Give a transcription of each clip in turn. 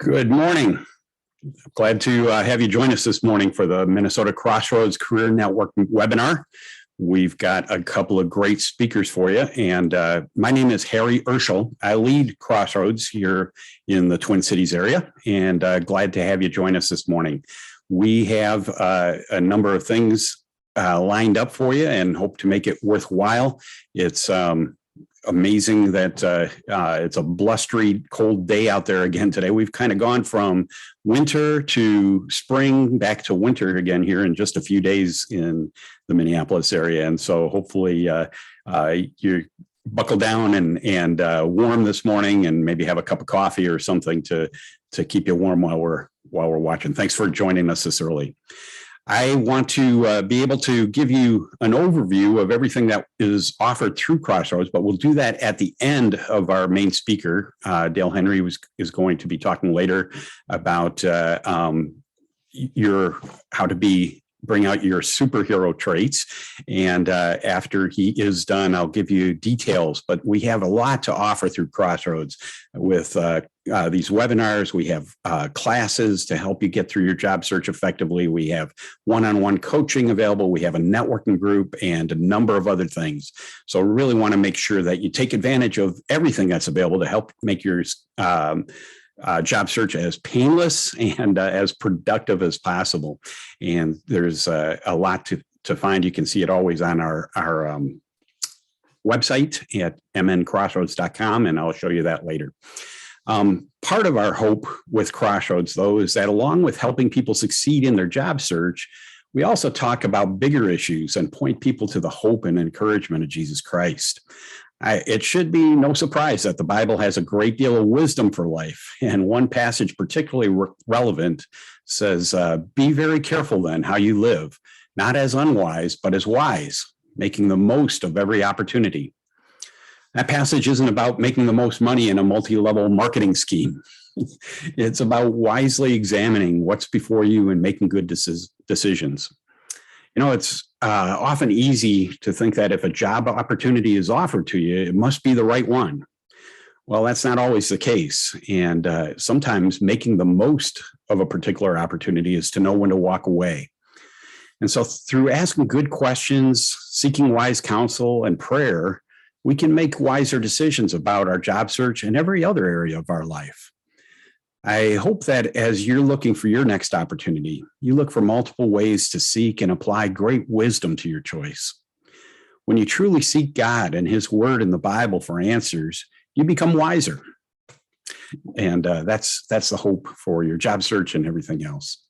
Good morning. Glad to have you join us this morning for the Minnesota Crossroads Career Networking webinar. We've got a couple of great speakers for you, and my name is 𝘼𝙘𝙩𝙞𝙀. I lead Crossroads here in the Twin Cities area, and glad to have you join us this morning. We have a number of things lined up for you and hope to make it worthwhile. It's amazing that it's a blustery, cold day out there again today. We've kind of gone from winter to spring, back to winter again here in just a few days in the Minneapolis area. And so hopefully you're buckled down and warm this morning, and maybe have a cup of coffee or something to keep you warm while we're watching. Thanks for joining us this early. I want to be able to give you an overview of everything that is offered through Crossroads, but we'll do that at the end of our main speaker. Dale Henry is going to be talking later about how to bring out your superhero traits. And after he is done, I'll give you details. But we have a lot to offer through Crossroads with these webinars. We have classes to help you get through your job search effectively. We have one-on-one coaching available. We have a networking group and a number of other things. So we really want to make sure that you take advantage of everything that's available to help make your job search as painless and as productive as possible. And there's a lot to find. You can see it always on our website at mncrossroads.com, and I'll show you that later. Part of our hope with Crossroads, though, is that along with helping people succeed in their job search, we also talk about bigger issues and point people to the hope and encouragement of Jesus Christ. It should be no surprise that the Bible has a great deal of wisdom for life. And one passage particularly relevant says, be very careful then how you live, not as unwise, but as wise, making the most of every opportunity. That passage isn't about making the most money in a multi-level marketing scheme. It's about wisely examining what's before you and making good decisions. You know, it's often easy to think that if a job opportunity is offered to you, it must be the right one. Well, that's not always the case. And sometimes making the most of a particular opportunity is to know when to walk away. And so through asking good questions, seeking wise counsel, and prayer, we can make wiser decisions about our job search and every other area of our life. I hope that as you're looking for your next opportunity, you look for multiple ways to seek and apply great wisdom to your choice. When you truly seek God and His Word in the Bible for answers, you become wiser. And that's the hope for your job search and everything else.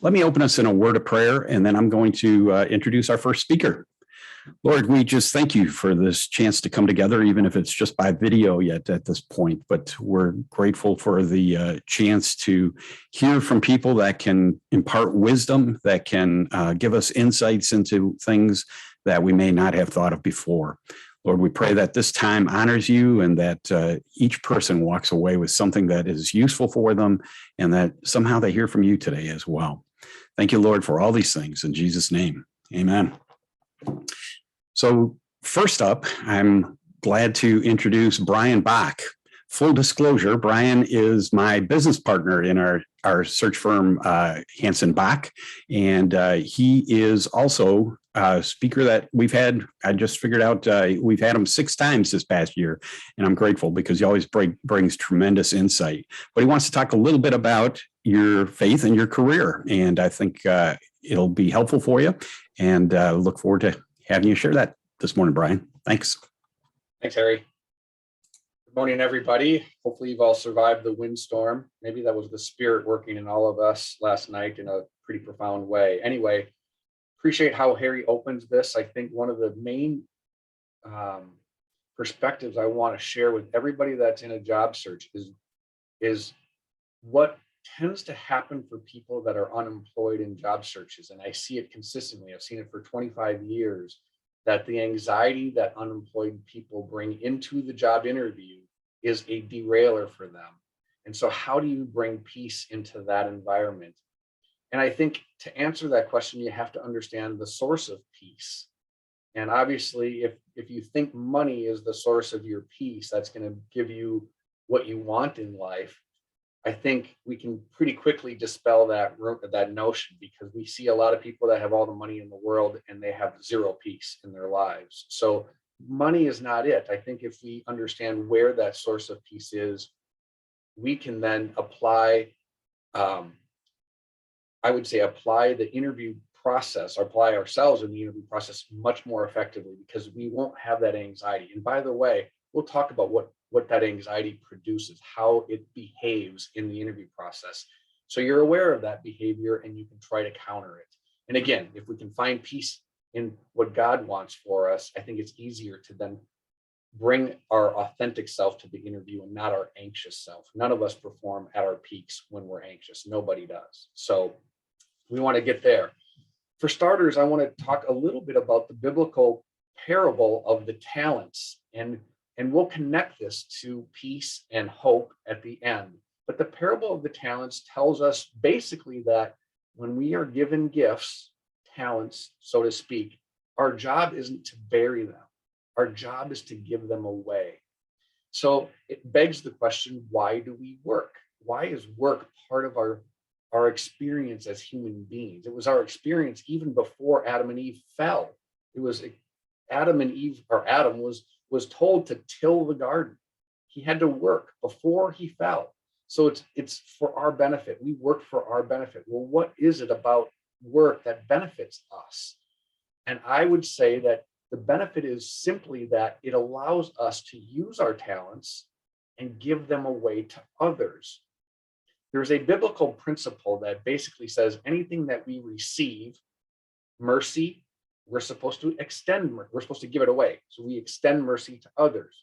Let me open us in a word of prayer, and then I'm going to introduce our first speaker. Lord, we just thank you for this chance to come together, even if it's just by video yet at this point. But we're grateful for the chance to hear from people that can impart wisdom, that can give us insights into things that we may not have thought of before. Lord, we pray that this time honors you, and that each person walks away with something that is useful for them, and that somehow they hear from you today as well. Thank you, Lord, for all these things. In Jesus' name, amen. So first up, I'm glad to introduce Brian Bach. Full disclosure, Brian is my business partner in our search firm, Hansen Bach, and he is also a speaker that we've had. I just figured out we've had him 6 times this past year, and I'm grateful because he always brings tremendous insight. But he wants to talk a little bit about your faith and your career, and I think it'll be helpful for you, and look forward to having you share that this morning, Brian. Thanks. Thanks, Harry. Good morning, everybody. Hopefully you've all survived the windstorm. Maybe that was the Spirit working in all of us last night in a pretty profound way. Anyway, appreciate how Harry opens this. I think one of the main perspectives I want to share with everybody that's in a job search is what tends to happen for people that are unemployed in job searches. And I see it consistently. I've seen it for 25 years, that the anxiety that unemployed people bring into the job interview is a derailer for them. And so how do you bring peace into that environment? And I think to answer that question, you have to understand the source of peace. And obviously, if you think money is the source of your peace, that's going to give you what you want in life. I think we can pretty quickly dispel that notion, because we see a lot of people that have all the money in the world and they have zero peace in their lives. So money is not it. I think if we understand where that source of peace is, we can then apply, I would say, apply the interview process, or apply ourselves in the interview process much more effectively, because we won't have that anxiety. And by the way, we'll talk about what that anxiety produces, how it behaves in the interview process. So you're aware of that behavior and you can try to counter it. And again, if we can find peace in what God wants for us, I think it's easier to then bring our authentic self to the interview and not our anxious self. None of us perform at our peaks when we're anxious. Nobody does. So we want to get there. For starters, I want to talk a little bit about the biblical parable of the talents, and we'll connect this to peace and hope at the end. But the parable of the talents tells us basically that when we are given gifts, talents, so to speak, our job isn't to bury them. Our job is to give them away. So it begs the question, why do we work? Why is work part of our experience as human beings? It was our experience even before Adam and Eve fell. It was Adam and Eve, or Adam was told to till the garden. He had to work before he fell. So it's for our benefit. We work for our benefit. Well, what is it about work that benefits us? And I would say that the benefit is simply that it allows us to use our talents and give them away to others. There's a biblical principle that basically says anything that we receive, mercy, we're supposed to extend mercy. We're supposed to give it away. So we extend mercy to others.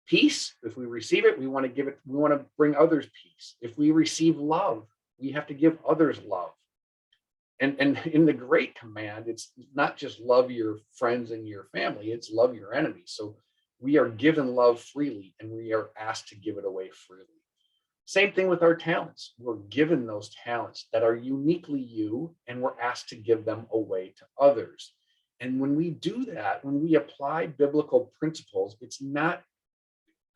Peace, if we receive it, we want to give it, we want to bring others peace. If we receive love, we have to give others love. And in the Great Command, it's not just love your friends and your family, it's love your enemies. So we are given love freely and we are asked to give it away freely. Same thing with our talents. We're given those talents that are uniquely you, and we're asked to give them away to others. And when we do that, when we apply biblical principles, it's not,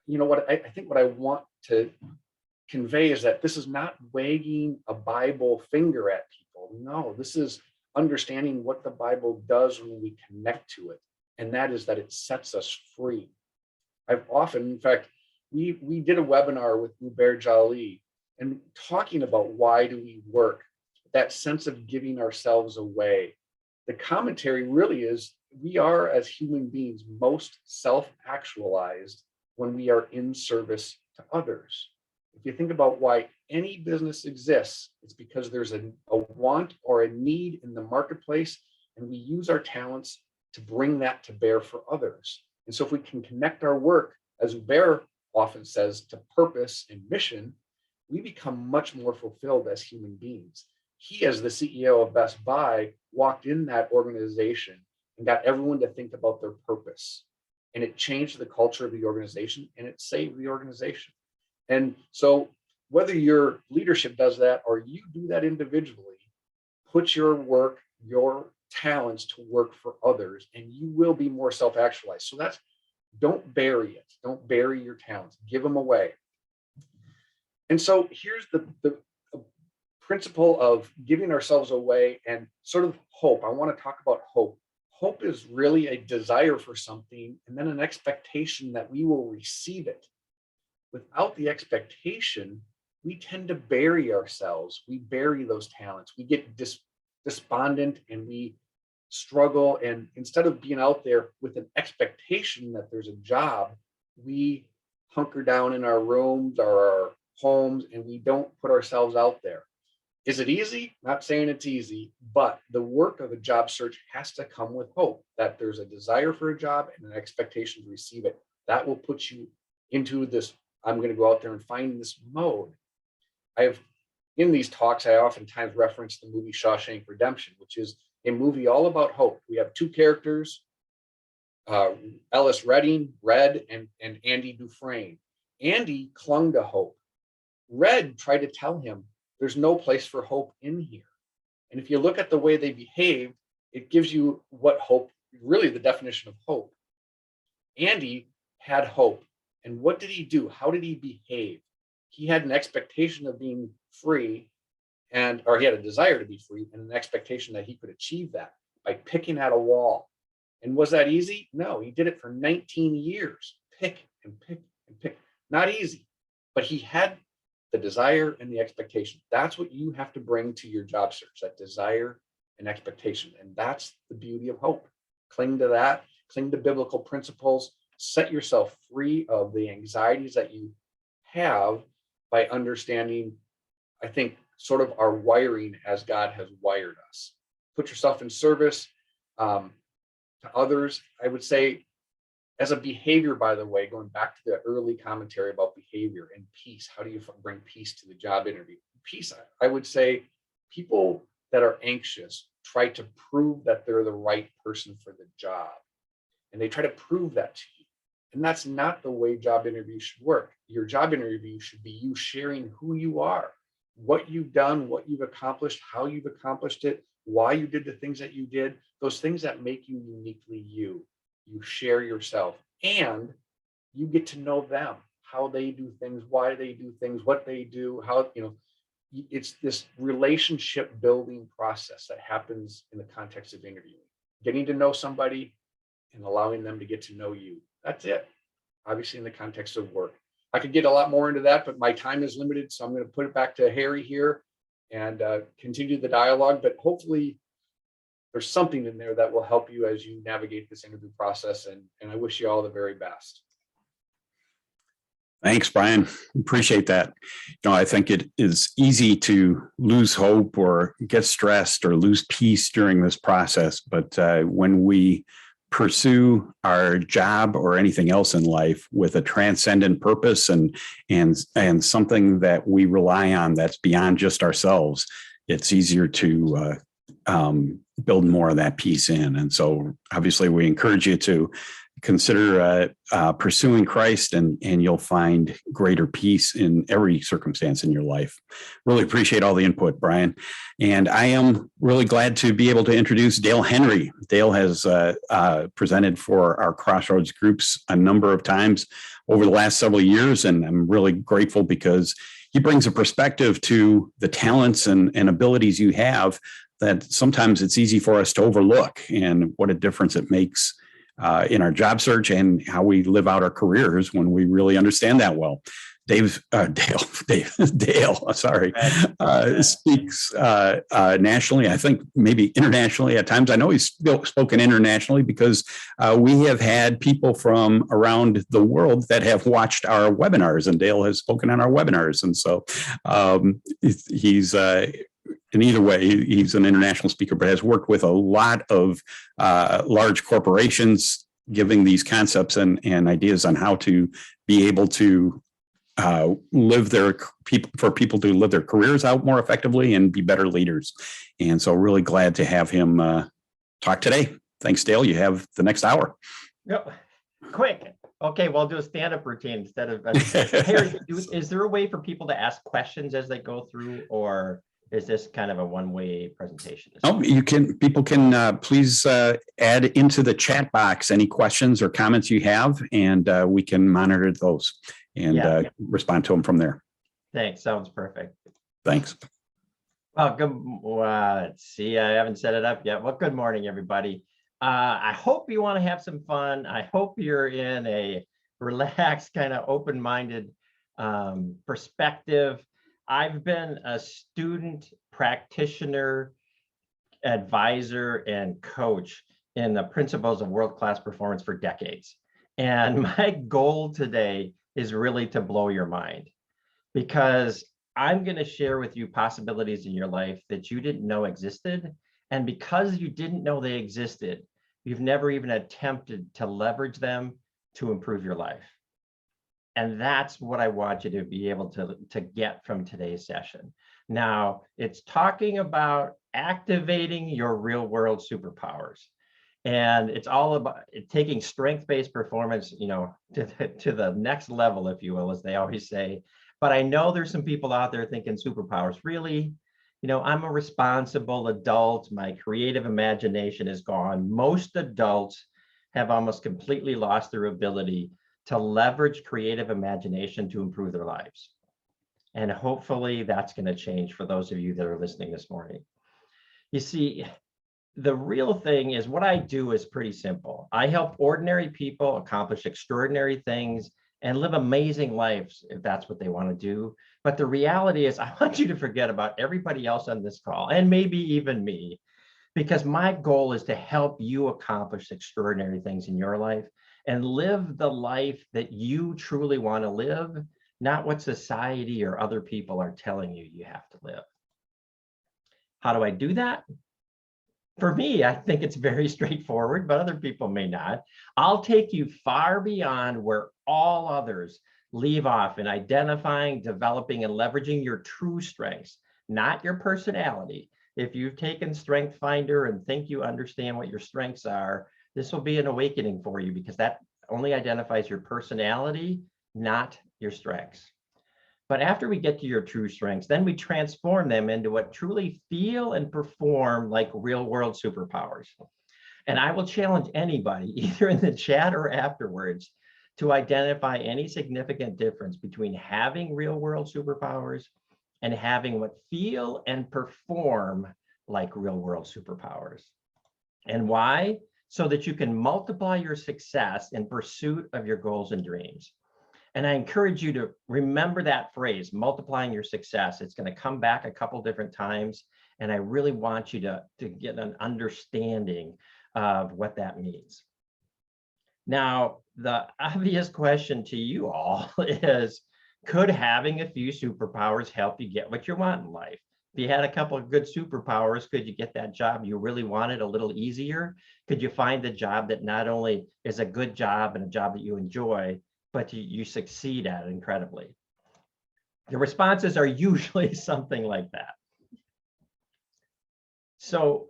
what I think what I want to convey is that this is not wagging a Bible finger at people. No, this is understanding what the Bible does when we connect to it. And that is that it sets us free. I've often, in fact, we did a webinar with 𝘍𝙬 and talking about why do we work, that sense of giving ourselves away. The commentary really is we are, as human beings, most self-actualized when we are in service to others. If you think about why any business exists, it's because there's a want or a need in the marketplace, and we use our talents to bring that to bear for others. And so if we can connect our work, as 𝘍𝙬 often says, to purpose and mission, we become much more fulfilled as human beings. He, as the CEO of Best Buy, walked in that organization and got everyone to think about their purpose. And it changed the culture of the organization, and it saved the organization. And so whether your leadership does that or you do that individually, put your work, your talents to work for others, and you will be more self-actualized. So don't bury it. Don't bury your talents. Give them away. And so here's the principle of giving ourselves away and sort of hope. I want to talk about hope. Hope is really a desire for something and then an expectation that we will receive it. Without the expectation, we tend to bury ourselves. We bury those talents. We get despondent and we struggle. And instead of being out there with an expectation that there's a job, we hunker down in our rooms or our homes and we don't put ourselves out there. Is it easy? Not saying it's easy, but the work of a job search has to come with hope that there's a desire for a job and an expectation to receive it. That will put you into this, I'm going to go out there and find this mode. In these talks, I oftentimes reference the movie Shawshank Redemption, which is a movie all about hope. We have two characters, Ellis Redding, Red, and Andy Dufresne. Andy clung to hope. Red tried to tell him, there's no place for hope in here. And if you look at the way they behaved, it gives you what hope, really the definition of hope. Andy had hope. And what did he do? How did he behave? he had an expectation of being free, or he had a desire to be free and an expectation that he could achieve that by picking at a wall. And was that easy? No, he did it for 19 years. Pick and pick and pick. Not easy, but he had the desire and the expectation. That's what you have to bring to your job search, that desire and expectation. And that's the beauty of hope. Cling to that, cling to biblical principles, set yourself free of the anxieties that you have by understanding, I think, sort of our wiring as God has wired us. Put yourself in service to others. I would say, as a behavior, by the way, going back to the early commentary about behavior and peace, how do you bring peace to the job interview? Peace, I would say, people that are anxious try to prove that they're the right person for the job. And they try to prove that to you. And that's not the way job interviews should work. Your job interview should be you sharing who you are, what you've done, what you've accomplished, how you've accomplished it, why you did the things that you did, those things that make you uniquely you. You share yourself and you get to know them, how they do things, why they do things, what they do, how, it's this relationship building process that happens in the context of interviewing, getting to know somebody and allowing them to get to know you. That's it. Obviously, in the context of work. I could get a lot more into that, but my time is limited. So I'm going to put it back to Harry here and continue the dialogue. But hopefully there's something in there that will help you as you navigate this interview process. And I wish you all the very best. Thanks, Brian. Appreciate that. I think it is easy to lose hope or get stressed or lose peace during this process. But when we pursue our job or anything else in life with a transcendent purpose and something that we rely on that's beyond just ourselves, it's easier to build more of that peace in. And so obviously we encourage you to consider pursuing Christ and you'll find greater peace in every circumstance in your life. Really appreciate all the input, Brian. And I am really glad to be able to introduce Dale Henry. Dale has presented for our Crossroads groups a number of times over the last several years. And I'm really grateful because he brings a perspective to the talents and abilities you have that sometimes it's easy for us to overlook, and what a difference it makes in our job search and how we live out our careers when we really understand that well. Dale speaks nationally, I think maybe internationally at times. I know he's spoken internationally because we have had people from around the world that have watched our webinars, and Dale has spoken on our webinars. And so he's in either way, he's an international speaker, but has worked with a lot of large corporations, giving these concepts and ideas on how to be able to for people to live their careers out more effectively and be better leaders. And so really glad to have him talk today. Thanks, Dale. You have the next hour. Yep. Quick. Okay, well, I'll do a stand-up routine instead of. Harry, is there a way for people to ask questions as they go through, or is this kind of a one-way presentation? Oh, people can please add into the chat box any questions or comments you have, and we can monitor those and respond to them from there. Thanks. Sounds perfect. Thanks. Well, let's see. I haven't set it up yet. Well, good morning, everybody. I hope you want to have some fun. I hope you're in a relaxed, kind of open-minded perspective. I've been a student, practitioner, advisor, and coach in the principles of world-class performance for decades. And my goal today is really to blow your mind, because I'm going to share with you possibilities in your life that you didn't know existed. And because you didn't know they existed, you've never even attempted to leverage them to improve your life. And that's what I want you to be able to get from today's session. Now, it's talking about activating your real world superpowers. And it's all about taking strength-based performance, to the next level, if you will, as they always say. But I know there's some people out there thinking superpowers, really, I'm a responsible adult. My creative imagination is gone. Most adults have almost completely lost their ability to leverage creative imagination to improve their lives. And hopefully that's going to change for those of you that are listening this morning. You see, the real thing is what I do is pretty simple. I help ordinary people accomplish extraordinary things and live amazing lives if that's what they want to do. But the reality is I want you to forget about everybody else on this call, and maybe even me, because my goal is to help you accomplish extraordinary things in your life and live the life that you truly want to live, not what society or other people are telling you you have to live. How do I do that? For me, I think it's very straightforward, but other people may not. I'll take you far beyond where all others leave off in identifying, developing, and leveraging your true strengths, not your personality. If you've taken Strength Finder and think you understand what your strengths are, this will be an awakening for you, because that only identifies your personality, not your strengths. But after we get to your true strengths, then we transform them into what truly feel and perform like real world superpowers. And I will challenge anybody, either in the chat or afterwards, to identify any significant difference between having real world superpowers and having what feel and perform like real world superpowers. And why? So that you can multiply your success in pursuit of your goals and dreams. And I encourage you to remember that phrase, multiplying your success. It's going to come back a couple different times. And I really want you to get an understanding of what that means. Now, the obvious question to you all is, could having a few superpowers help you get what you want in life? If you had a couple of good superpowers, could you get that job you really wanted a little easier? Could you find the job that not only is a good job and a job that you enjoy, but you succeed at incredibly? The responses are usually something like that. So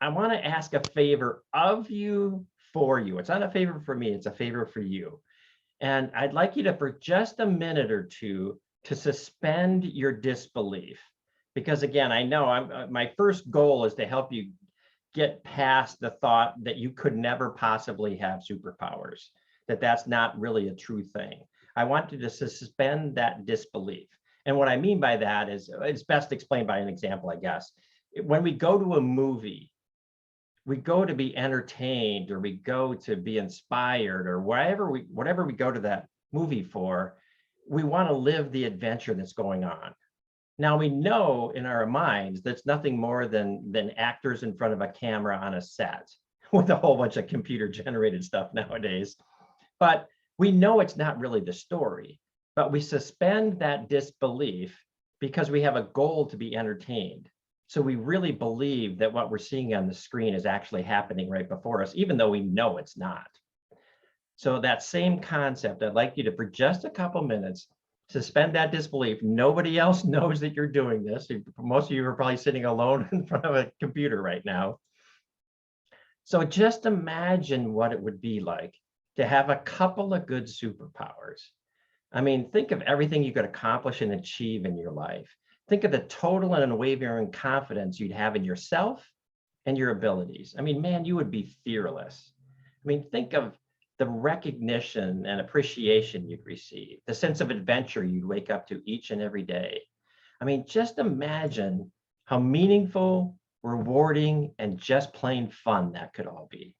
I want to ask a favor of you for you. It's not a favor for me, it's a favor for you. And I'd like you to, for just a minute or two, to suspend your disbelief. Because again, I know my first goal is to help you get past the thought that you could never possibly have superpowers, that that's not really a true thing. I want you to suspend that disbelief. And what I mean by that is, it's best explained by an example, I guess. When we go to a movie, we go to be entertained, or we go to be inspired, or whatever we go to that movie for, we want to live the adventure that's going on. Now, we know in our minds that's nothing more than actors in front of a camera on a set with a whole bunch of computer generated stuff nowadays. But we know it's not really the story, but we suspend that disbelief because we have a goal to be entertained. So we really believe that what we're seeing on the screen is actually happening right before us, even though we know it's not. So that same concept, I'd like you to, for just a couple minutes, suspend that disbelief. Nobody else knows that you're doing this. Most of you are probably sitting alone in front of a computer right now. So just imagine what it would be like to have a couple of good superpowers. I mean, think of everything you could accomplish and achieve in your life. Think of the total and unwavering confidence you'd have in yourself and your abilities. I mean, man, you would be fearless. I mean, think of the recognition and appreciation you'd receive, the sense of adventure you'd wake up to each and every day. I mean, just imagine how meaningful, rewarding, and just plain fun that could all be.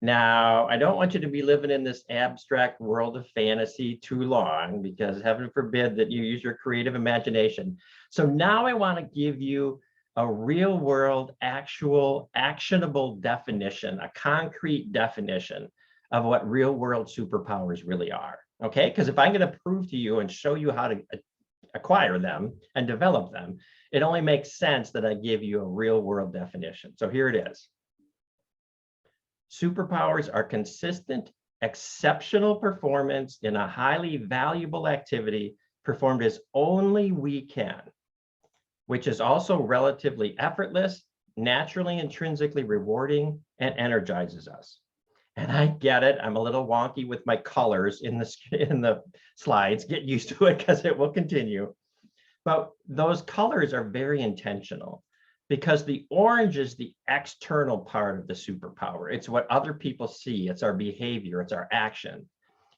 Now, I don't want you to be living in this abstract world of fantasy too long, because heaven forbid that you use your creative imagination. So now I want to give you a real world, actual, actionable definition, a concrete definition of what real world superpowers really are. Okay, because if I'm going to prove to you and show you how to acquire them and develop them, it only makes sense that I give you a real world definition. So here it is. Superpowers are consistent, exceptional performance in a highly valuable activity performed as only we can, which is also relatively effortless, naturally intrinsically rewarding, and energizes us. And I get it, I'm a little wonky with my colors in the slides. Get used to it, because it will continue. But those colors are very intentional, because the orange is the external part of the superpower. It's what other people see. It's our behavior. It's our action.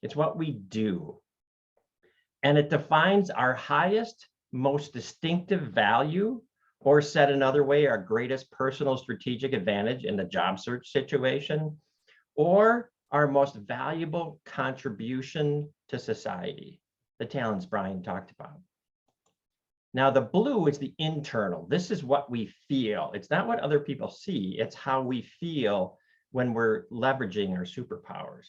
It's what we do. And it defines our highest, most distinctive value, or said another way, our greatest personal strategic advantage in the job search situation, or our most valuable contribution to society, the talents Brian talked about. Now, the blue is the internal. This is what we feel. It's not what other people see. It's how we feel when we're leveraging our superpowers.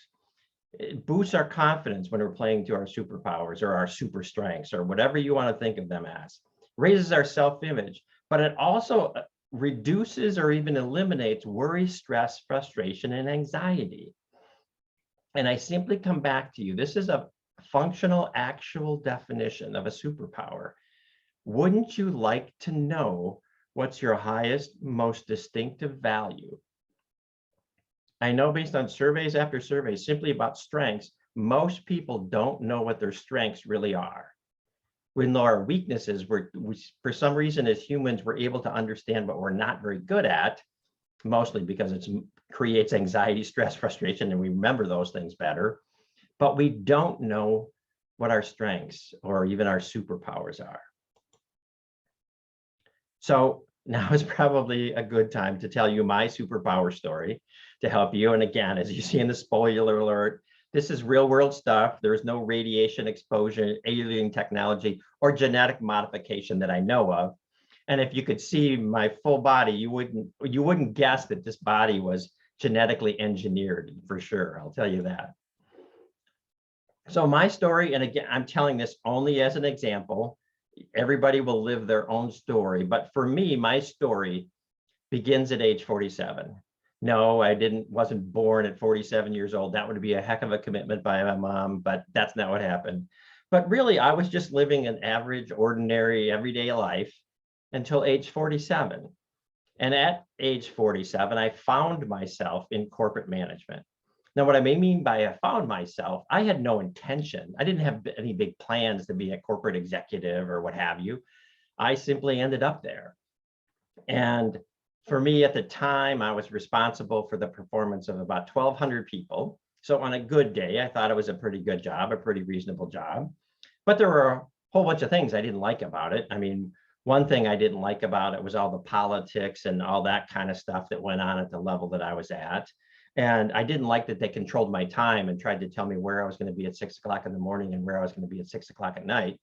It boosts our confidence when we're playing to our superpowers or our super strengths or whatever you want to think of them as. Raises our self-image, but it also reduces or even eliminates worry, stress, frustration, and anxiety. And I simply come back to you. This is a functional, actual definition of a superpower. Wouldn't you like to know what's your highest, most distinctive value? I know based on surveys after surveys, simply about strengths, most people don't know what their strengths really are. We know our weaknesses, for some reason as humans, we're able to understand what we're not very good at, mostly because it creates anxiety, stress, frustration, and we remember those things better. But we don't know what our strengths or even our superpowers are. So now is probably a good time to tell you my superpower story to help you. And again, as you see in the spoiler alert, this is real world stuff. There is no radiation exposure, alien technology, or genetic modification that I know of. And if you could see my full body, you wouldn't guess that this body was genetically engineered, for sure. I'll tell you that. So my story, and again, I'm telling this only as an example. Everybody will live their own story, but for me, my story begins at age 47. No, I wasn't born at 47 years old. That would be a heck of a commitment by my mom, but that's not what happened. But really, I was just living an average, ordinary, everyday life until age 47. And at age 47, I found myself in corporate management. Now, what I may mean by I found myself, I had no intention. I didn't have any big plans to be a corporate executive or what have you. I simply ended up there. And for me at the time, I was responsible for the performance of about 1,200 people. So on a good day, I thought it was a pretty good job, a pretty reasonable job. But there were a whole bunch of things I didn't like about it. I mean, one thing I didn't like about it was all the politics and all that kind of stuff that went on at the level that I was at. And I didn't like that they controlled my time and tried to tell me where I was going to be at 6 o'clock in the morning and where I was going to be at 6 o'clock at night.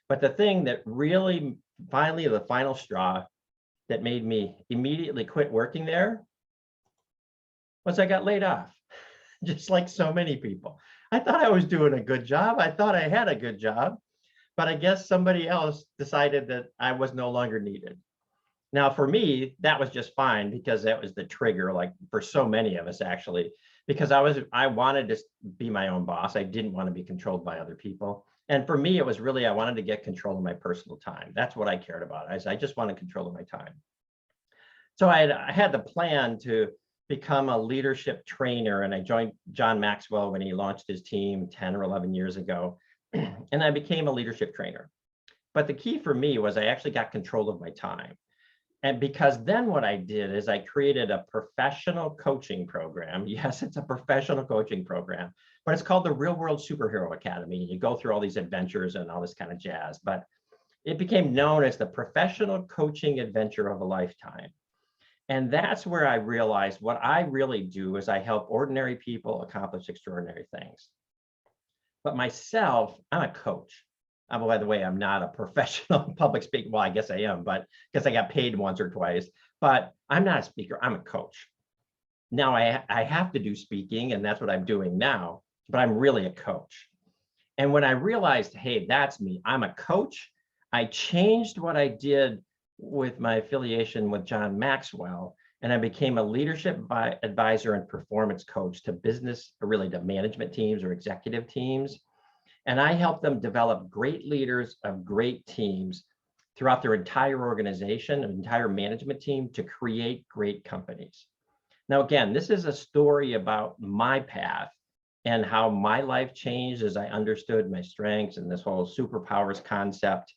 But the thing that really, finally, the final straw that made me immediately quit working there was I got laid off, just like so many people. I thought I was doing a good job. I thought I had a good job, but I guess somebody else decided that I was no longer needed. Now, for me, that was just fine because that was the trigger, like for so many of us, actually, because I wanted to be my own boss. I didn't want to be controlled by other people. And for me, it was really, I wanted to get control of my personal time. That's what I cared about. I just wanted control of my time. So I had the plan to become a leadership trainer, and I joined John Maxwell when he launched his team 10 or 11 years ago, and I became a leadership trainer. But the key for me was I actually got control of my time. And because then what I did is I created a professional coaching program. Yes, it's a professional coaching program, but it's called the Real World Superhero Academy. You go through all these adventures and all this kind of jazz, but it became known as the professional coaching adventure of a lifetime. And that's where I realized what I really do is I help ordinary people accomplish extraordinary things. But myself, I'm a coach. By the way, I'm not a professional public speaker. Well, I guess I am, but because I got paid once or twice, but I'm not a speaker, I'm a coach. Now I have to do speaking, and that's what I'm doing now, but I'm really a coach. And when I realized, hey, that's me, I'm a coach, I changed what I did with my affiliation with John Maxwell, and I became a leadership advisor and performance coach to business, or really to management teams or executive teams. And I help them develop great leaders of great teams throughout their entire organization, an entire management team to create great companies. Now, again, this is a story about my path and how my life changed as I understood my strengths and this whole superpowers concept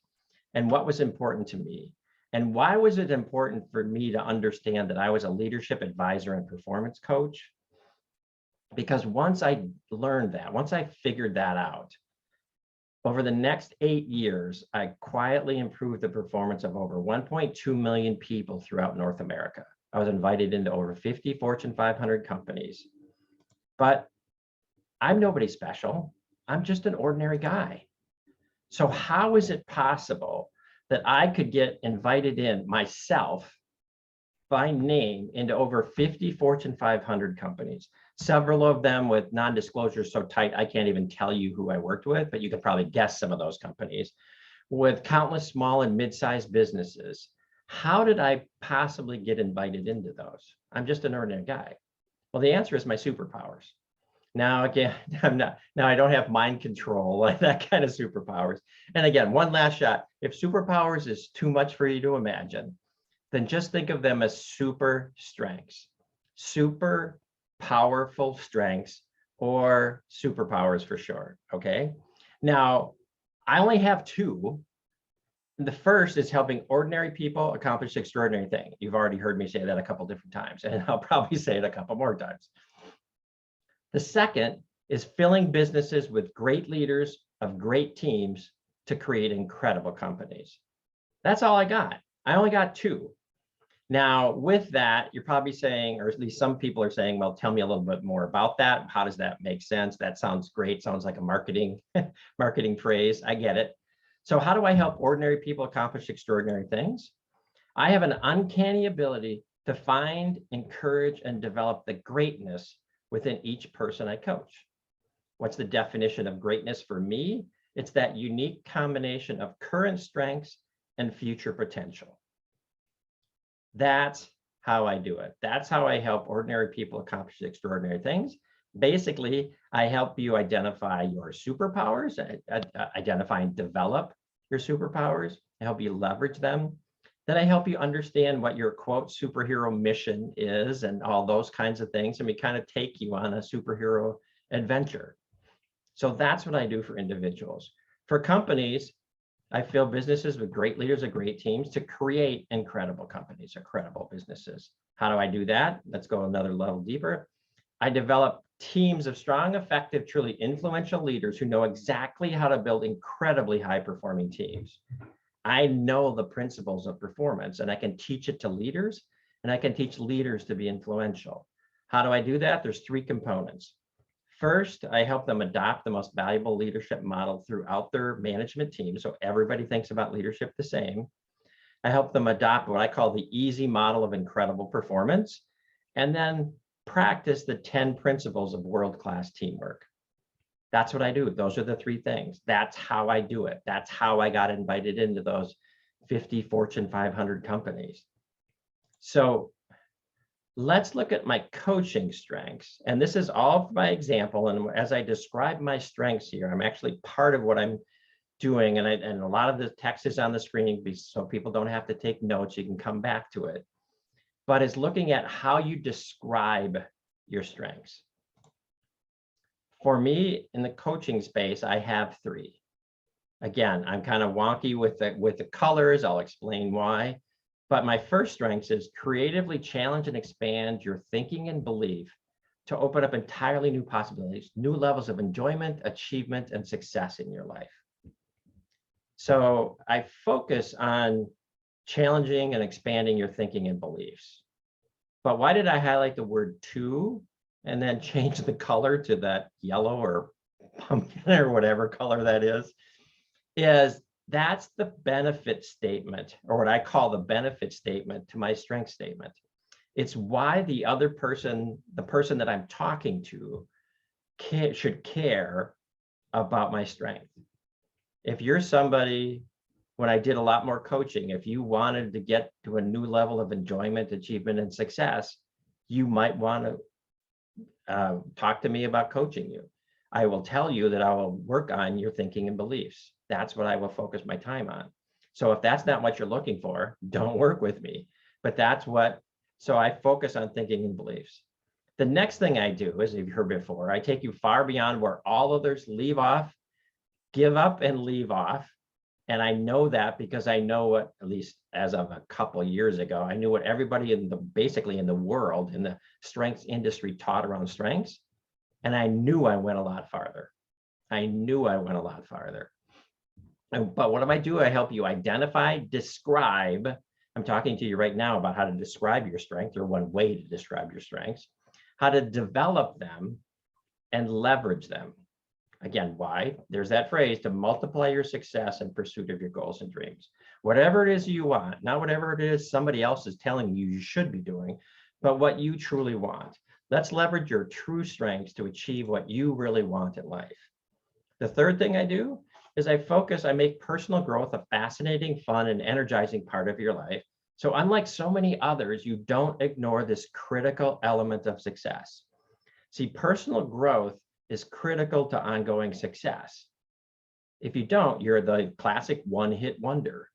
and what was important to me. And why was it important for me to understand that I was a leadership advisor and performance coach? Because once I learned that, once I figured that out, Over the next 8 years, I quietly improved the performance of over 1.2 million people throughout North America. I was invited into over 50 Fortune 500 companies. But I'm nobody special. I'm just an ordinary guy. So how is it possible that I could get invited in myself by name into over 50 Fortune 500 companies, several of them with non-disclosure so tight I can't even tell you who I worked with, but you could probably guess some of those companies, with countless small and mid-sized businesses? How did I possibly get invited into those? I'm just an ordinary guy. Well, the answer is my superpowers. Now, again, I don't have mind control, like that kind of superpowers. And again, one last shot. If superpowers is too much for you to imagine, then just think of them as super strengths, super powerful strengths, or superpowers for short, okay? Now, I only have two. The first is helping ordinary people accomplish extraordinary things. You've already heard me say that a couple different times, and I'll probably say it a couple more times. The second is filling businesses with great leaders of great teams to create incredible companies. That's all I got. I only got two. Now, with that, you're probably saying, or at least some people are saying, well, tell me a little bit more about that. How does that make sense? That sounds great. Sounds like a marketing phrase. I get it. So how do I help ordinary people accomplish extraordinary things? I have an uncanny ability to find, encourage, and develop the greatness within each person I coach. What's the definition of greatness for me? It's that unique combination of current strengths and future potential. That's how I do it. That's how I help ordinary people accomplish extraordinary things. Basically, I help you identify your superpowers, identify and develop your superpowers. I help you leverage them. Then I help you understand what your quote superhero mission is and all those kinds of things. And we kind of take you on a superhero adventure. So that's what I do for individuals. For companies, I fill businesses with great leaders of great teams to create incredible companies, incredible businesses. How do I do that? Let's go another level deeper. I develop teams of strong, effective, truly influential leaders who know exactly how to build incredibly high-performing teams. I know the principles of performance, and I can teach it to leaders, and I can teach leaders to be influential. How do I do that? There's three components. First, I help them adopt the most valuable leadership model throughout their management team, so everybody thinks about leadership the same. I help them adopt what I call the easy model of incredible performance, and then practice the 10 principles of world-class teamwork. That's what I do. Those are the three things. That's how I do it. That's how I got invited into those 50 Fortune 500 companies. So let's look at my coaching strengths. And this is all by example. And as I describe my strengths here, I'm actually part of what I'm doing. And a lot of the text is on the screen so people don't have to take notes. You can come back to it. But it's looking at how you describe your strengths. For me, in the coaching space, I have three. Again, I'm kind of wonky with the colors. I'll explain why. But my first strength is creatively challenge and expand your thinking and belief to open up entirely new possibilities, new levels of enjoyment, achievement, and success in your life. So I focus on challenging and expanding your thinking and beliefs. But why did I highlight the word to and then change the color to that yellow or pumpkin or whatever color that is that's the benefit statement, or what I call the benefit statement to my strength statement. It's why the other person, the person that I'm talking to, should care about my strength. If you're somebody, when I did a lot more coaching, if you wanted to get to a new level of enjoyment, achievement, and success, you might want to talk to me about coaching you. I will tell you that I will work on your thinking and beliefs. That's what I will focus my time on. So if that's not what you're looking for, don't work with me. But that's what, so I focus on thinking and beliefs. The next thing I do, as you've heard before, I take you far beyond where all others leave off, give up and leave off. And I know that because I know what, at least as of a couple of years ago, I knew what everybody basically in the world, in the strengths industry taught around strengths. And I knew I went a lot farther. I knew I went a lot farther. But what do? I help you identify, describe. I'm talking to you right now about how to describe your strength, or one way to describe your strengths, how to develop them and leverage them. Again, why? There's that phrase, to multiply your success in pursuit of your goals and dreams. Whatever it is you want, not whatever it is somebody else is telling you you should be doing, but what you truly want. Let's leverage your true strengths to achieve what you really want in life. The third thing I do is I make personal growth a fascinating, fun, and energizing part of your life. So unlike so many others, you don't ignore this critical element of success. See, personal growth is critical to ongoing success. If you don't, you're the classic one-hit wonder.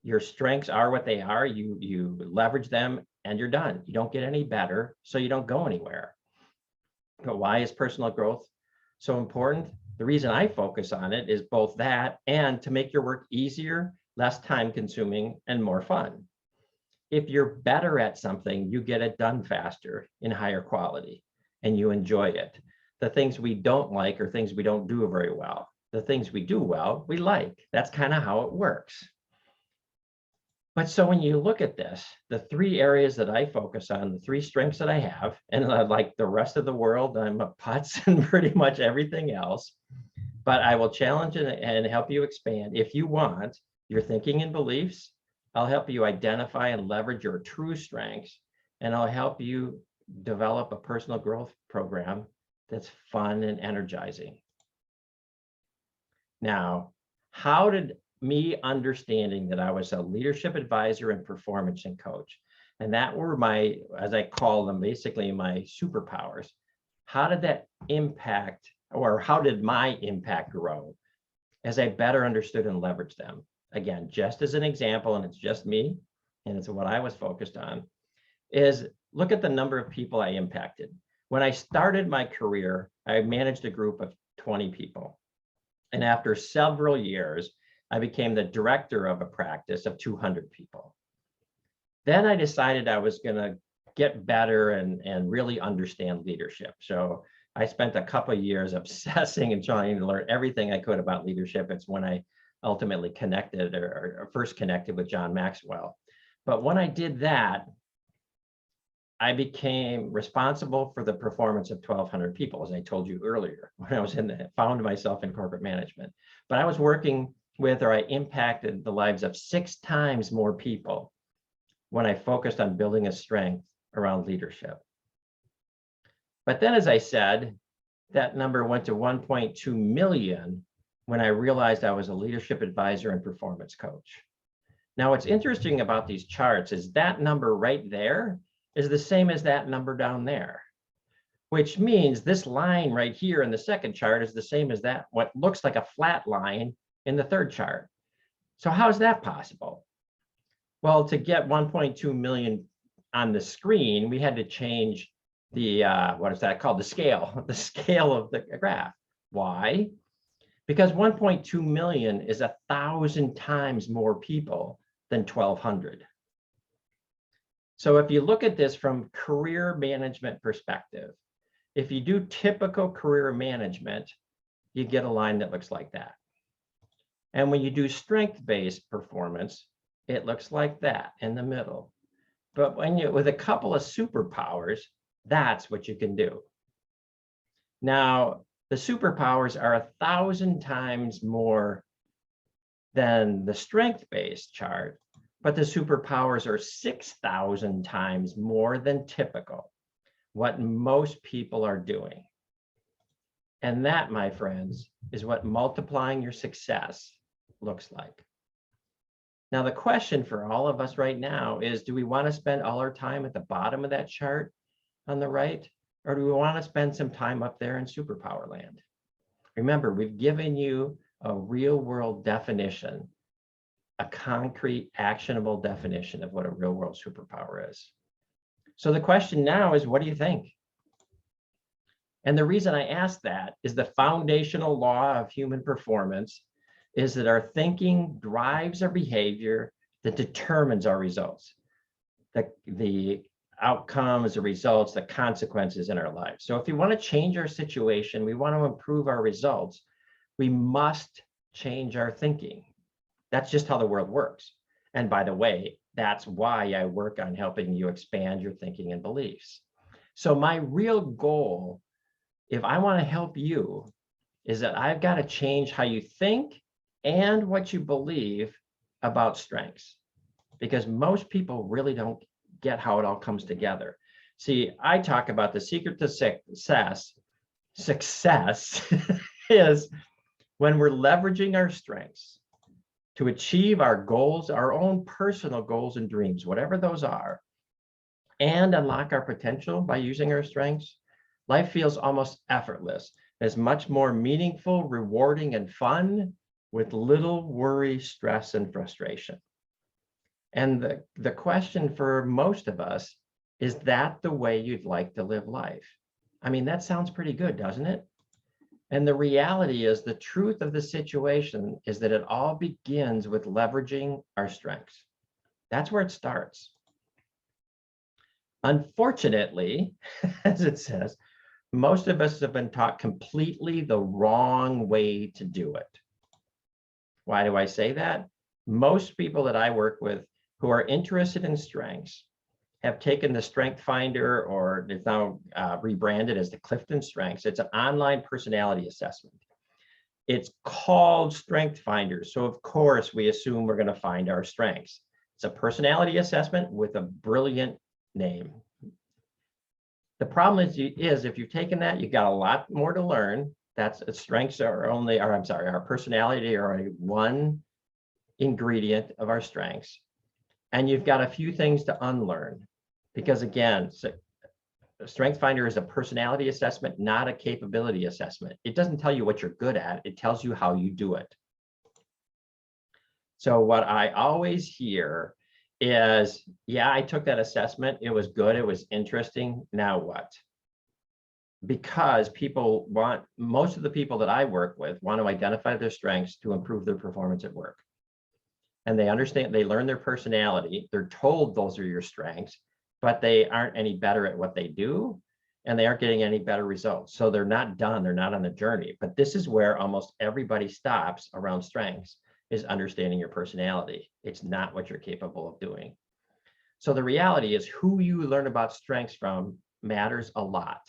Your strengths are what they are. You leverage them and you're done. You don't get any better, so you don't go anywhere. But why is personal growth so important? The reason I focus on it is both that and to make your work easier, less time consuming, and more fun. If you're better at something, you get it done faster in higher quality and you enjoy it. The things we don't like are things we don't do very well. The things we do well, we like. That's kind of how it works. But so when you look at this, the three areas that I focus on, the three strengths that I have, and like the rest of the world, I'm a putz and pretty much everything else, but I will challenge and help you expand. If you want your thinking and beliefs, I'll help you identify and leverage your true strengths, and I'll help you develop a personal growth program that's fun and energizing. Now, how did me understanding that I was a leadership advisor and performance and coach, and that were my, as I call them, basically my superpowers, how did that impact, or how did my impact grow as I better understood and leveraged them? Again, just as an example, and it's just me, and it's what I was focused on, is look at the number of people I impacted. When I started my career, I managed a group of 20 people. And after several years, I became the director of a practice of 200 people. Then I decided I was going to get better and really understand leadership. So I spent a couple of years obsessing and trying to learn everything I could about leadership. It's when I ultimately connected or first connected with John Maxwell. But when I did that, I became responsible for the performance of 1,200 people, as I told you earlier, when I was found myself in corporate management. But I was working with, or I impacted the lives of 6 times more people when I focused on building a strength around leadership. But then, as I said, that number went to 1.2 million when I realized I was a leadership advisor and performance coach. Now, what's interesting about these charts is that number right there is the same as that number down there, which means this line right here in the second chart is the same as that, what looks like a flat line in the third chart. So how is that possible? Well, to get 1.2 million on the screen, we had to change the, what is that called? The scale of the graph. Why? Because 1.2 million is 1,000 times more people than 1,200. So if you look at this from career management perspective, if you do typical career management, you get a line that looks like that. And when you do strength-based performance, it looks like that in the middle. But when you, with a couple of superpowers, that's what you can do. Now, the superpowers are 1,000 times more than the strength-based chart, but the superpowers are 6,000 times more than typical, what most people are doing. And that, my friends, is what multiplying your success looks like. Now, the question for all of us right now is, do we want to spend all our time at the bottom of that chart on the right, or do we want to spend some time up there in superpower land? Remember, we've given you a real-world definition, a concrete, actionable definition of what a real-world superpower is. So the question now is, what do you think? And the reason I ask that is the foundational law of human performance is that our thinking drives our behavior that determines our results, the outcomes, the results, the consequences in our lives. So if we want to change our situation, we want to improve our results, we must change our thinking. That's just how the world works. And by the way, that's why I work on helping you expand your thinking and beliefs. So my real goal, if I want to help you, is that I've got to change how you think and what you believe about strengths, because most people really don't get how it all comes together. See, I talk about the secret to success is when we're leveraging our strengths to achieve our goals, our own personal goals and dreams, whatever those are, and unlock our potential by using our strengths, life feels almost effortless. It's much more meaningful, rewarding, and fun with little worry, stress, and frustration. And the question for most of us, is that the way you'd like to live life? I mean, that sounds pretty good, doesn't it? And the reality is, the truth of the situation is that it all begins with leveraging our strengths. That's where it starts. Unfortunately, as it says, most of us have been taught completely the wrong way to do it. Why do I say that? Most people that I work with who are interested in strengths have taken the Strength Finder, or it's now rebranded as the Clifton Strengths. It's an online personality assessment. It's called Strength Finder, so of course we assume we're going to find our strengths. It's a personality assessment with a brilliant name. The problem is if you've taken that, you've got a lot more to learn. That's strengths are only, or I'm sorry, our personality are only one ingredient of our strengths. And you've got a few things to unlearn, because again, Strength Finder is a personality assessment, not a capability assessment. It doesn't tell you what you're good at, it tells you how you do it. So what I always hear is, yeah, I took that assessment, it was good, it was interesting, now what? Because most of the people that I work with want to identify their strengths to improve their performance at work. And they understand, they learn their personality, they're told those are your strengths, but they aren't any better at what they do, and they aren't getting any better results. So they're not done, they're not on the journey. But this is where almost everybody stops around strengths, is understanding your personality. It's not what you're capable of doing. So the reality is, who you learn about strengths from matters a lot,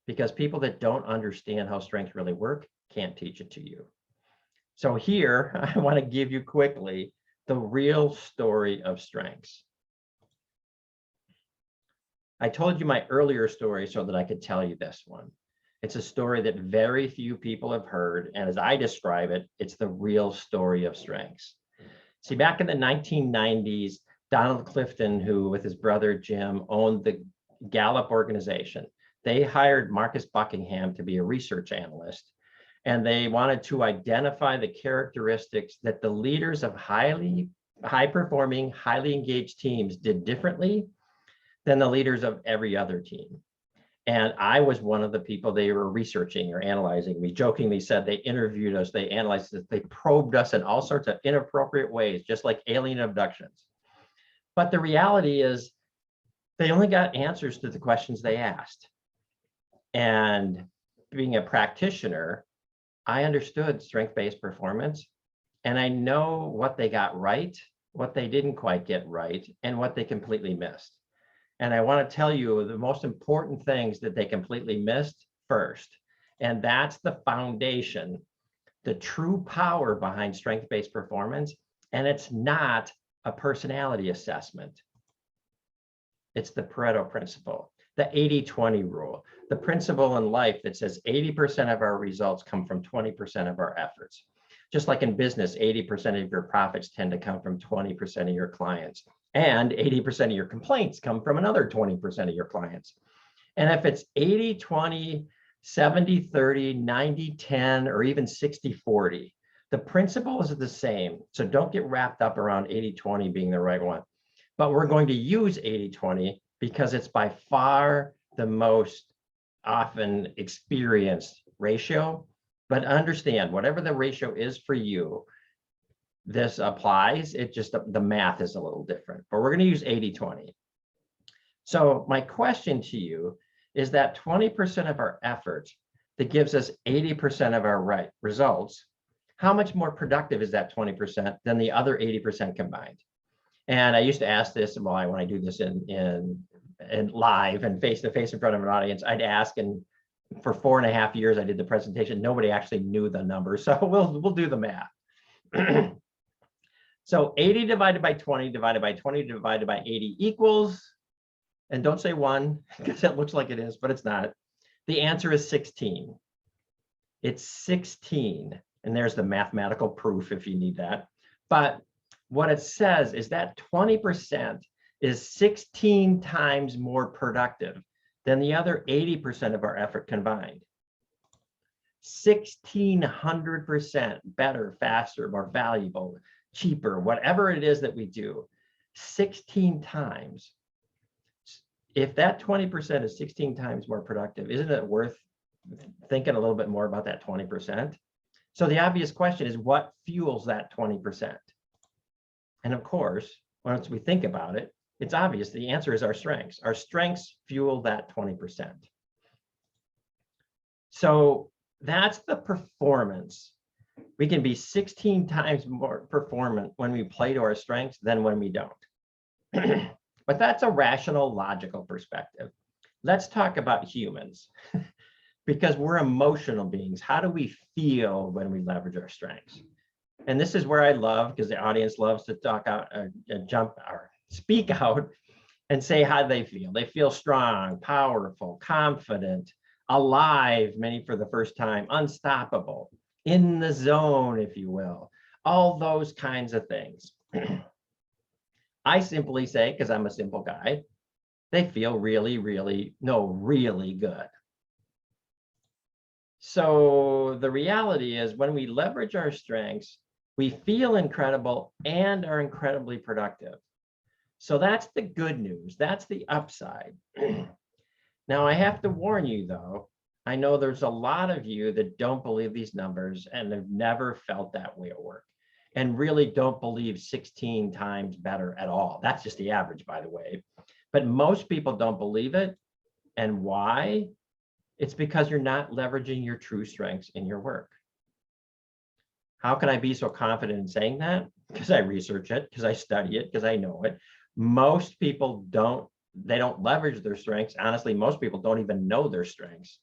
because people that don't understand how strengths really work can't teach it to you. So here, I want to give you quickly the real story of strengths. I told you my earlier story so that I could tell you this one. It's a story that very few people have heard, and as I describe it, it's the real story of strengths. See, back in the 1990s, Donald Clifton, who with his brother Jim owned the Gallup organization, they hired Marcus Buckingham to be a research analyst, and they wanted to identify the characteristics that the leaders of high-performing, highly engaged teams did differently than the leaders of every other team. And I was one of the people they were researching or analyzing. We jokingly said they interviewed us, they analyzed us, they probed us in all sorts of inappropriate ways, just like alien abductions. But the reality is, they only got answers to the questions they asked. And being a practitioner, I understood strength-based performance, and I know what they got right, what they didn't quite get right, and what they completely missed. And I want to tell you the most important things that they completely missed first. And that's the foundation, the true power behind strength-based performance. And it's not a personality assessment. It's the Pareto principle, the 80-20 rule, the principle in life that says 80% of our results come from 20% of our efforts. Just like in business, 80% of your profits tend to come from 20% of your clients, and 80% of your complaints come from another 20% of your clients. And if it's 80-20, 70-30, 90-10, or even 60-40, the principle is the same. So don't get wrapped up around 80-20 being the right one. But we're going to use 80-20 because it's by far the most often experienced ratio. But understand, whatever the ratio is for you, this applies. It just, the math is a little different, but we're going to use 80-20. So my question to you is that 20% of our effort that gives us 80% of our results, how much more productive is that 20% than the other 80% combined? And I used to ask this when I do this in live and face-to-face in front of an audience, I'd ask, and for 4.5 years I did the presentation, nobody actually knew the number. So we'll do the math. So 80 divided by 20 divided by 20 divided by 80 equals, and don't say 1 because it looks like it is, but it's not. The answer is 16. It's 16. And there's the mathematical proof if you need that. But what it says is that 20% is 16 times more productive than the other 80% of our effort combined. 1,600% better, faster, more valuable, cheaper, whatever it is that we do, 16 times. If that 20% is 16 times more productive, isn't it worth thinking a little bit more about that 20%? So the obvious question is, what fuels that 20%? And of course, once we think about it, it's obvious the answer is our strengths. Our strengths fuel that 20%. So that's the performance. We can be 16 times more performant when we play to our strengths than when we don't. But that's a rational, logical perspective. Let's talk about humans, because we're emotional beings. How do we feel when we leverage our strengths? And this is where I love, because the audience loves to talk out, jump or speak out and say how they feel. They feel strong, powerful, confident, alive, many for the first time, unstoppable, in the zone, if you will, all those kinds of things. I simply say, because I'm a simple guy, they feel really, really good. So the reality is, when we leverage our strengths, we feel incredible and are incredibly productive. So that's the good news. That's the upside. Now, I have to warn you, though, I know there's a lot of you that don't believe these numbers and have never felt that way at work, and really don't believe 16 times better at all. That's just the average, by the way. But most people don't believe it. And why? It's because you're not leveraging your true strengths in your work. How can I be so confident in saying that? Because I research it, because I study it, because I know it. Most people don't leverage their strengths. Honestly, most people don't even know their strengths.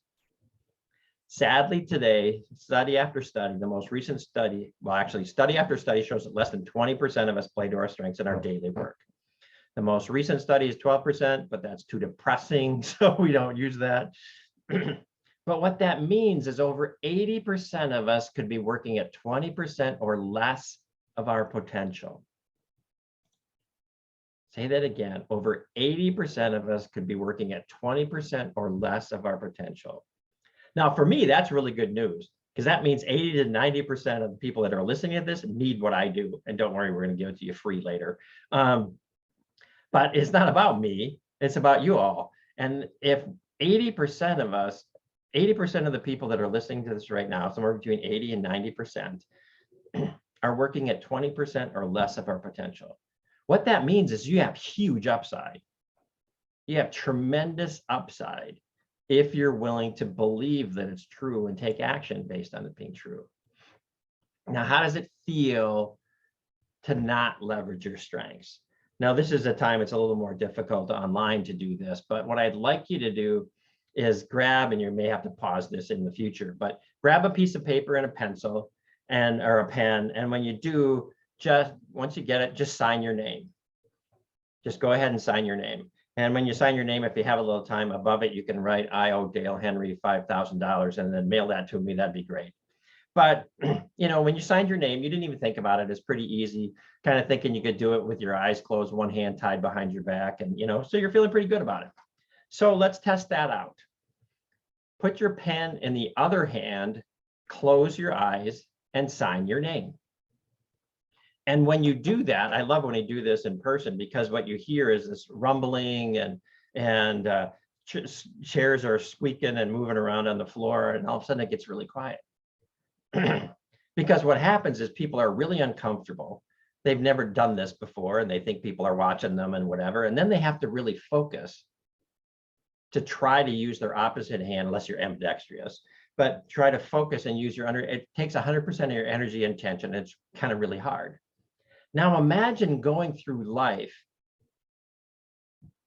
Sadly, today, study after study, the most recent study, well, actually, study after study shows that less than 20% of us play to our strengths in our daily work. The most recent study is 12%, but that's too depressing, so we don't use that. But what that means is over 80% of us could be working at 20% or less of our potential. Say that again, over 80% of us could be working at 20% or less of our potential. Now, for me, that's really good news, because that means 80 to 90% of the people that are listening to this need what I do. And don't worry, we're going to give it to you free later. But it's not about me, it's about you all. And if 80% of us, 80% of the people that are listening to this right now, somewhere between 80 and 90%, are working at 20% or less of our potential. What that means is you have huge upside. You have tremendous upside if you're willing to believe that it's true and take action based on it being true. Now, how does it feel to not leverage your strengths? Now, this is a time it's a little more difficult online to do this, but what I'd like you to do is grab, and you may have to pause this in the future, but grab a piece of paper and a pencil or a pen. And when you do, just once you get it, just sign your name. Just go ahead and sign your name. And when you sign your name, if you have a little time above it, you can write, I owe Dale Henry $5,000 and then mail that to me. That'd be great. But, you know, when you signed your name, you didn't even think about it. It's pretty easy, kind of thinking you could do it with your eyes closed, one hand tied behind your back. And, you know, so you're feeling pretty good about it. So let's test that out. Put your pen in the other hand, close your eyes, and sign your name. And when you do that, I love when you do this in person, because what you hear is this rumbling and chairs are squeaking and moving around on the floor, and all of a sudden it gets really quiet. Because what happens is people are really uncomfortable. They've never done this before, and they think people are watching them and whatever. And then they have to really focus to try to use their opposite hand, unless you're ambidextrous. but try to focus and use it takes 100% of your energy and attention. It's kind of really hard. Now imagine going through life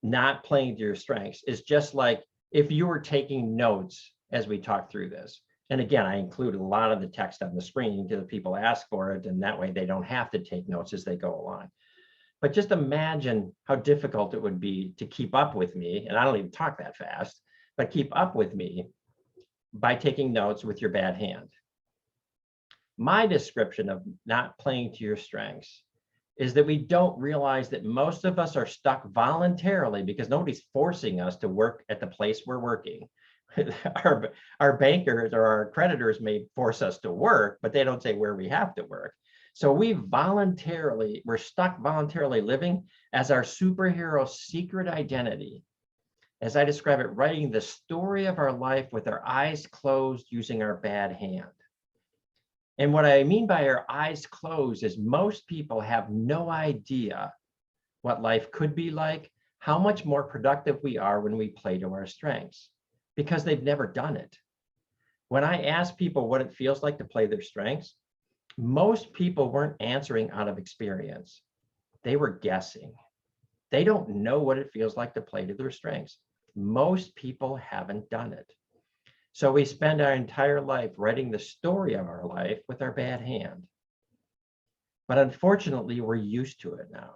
not playing to your strengths. Is just like if you were taking notes as we talk through this. And again, I include a lot of the text on the screen to the people ask for it, and that way they don't have to take notes as they go along. But just imagine how difficult it would be to keep up with me, and I don't even talk that fast, but keep up with me by taking notes with your bad hand. My description of not playing to your strengths is that we don't realize that most of us are stuck voluntarily because nobody's forcing us to work at the place we're working. Our bankers or our creditors may force us to work, but they don't say where we have to work. So we're stuck voluntarily living as our superhero secret identity. As I describe it, writing the story of our life with our eyes closed using our bad hand. And what I mean by our eyes closed is most people have no idea what life could be like, how much more productive we are when we play to our strengths, because they've never done it. When I ask people what it feels like to play their strengths, most people weren't answering out of experience. They were guessing. They don't know what it feels like to play to their strengths. Most people haven't done it. So we spend our entire life writing the story of our life with our bad hand. But unfortunately, we're used to it now.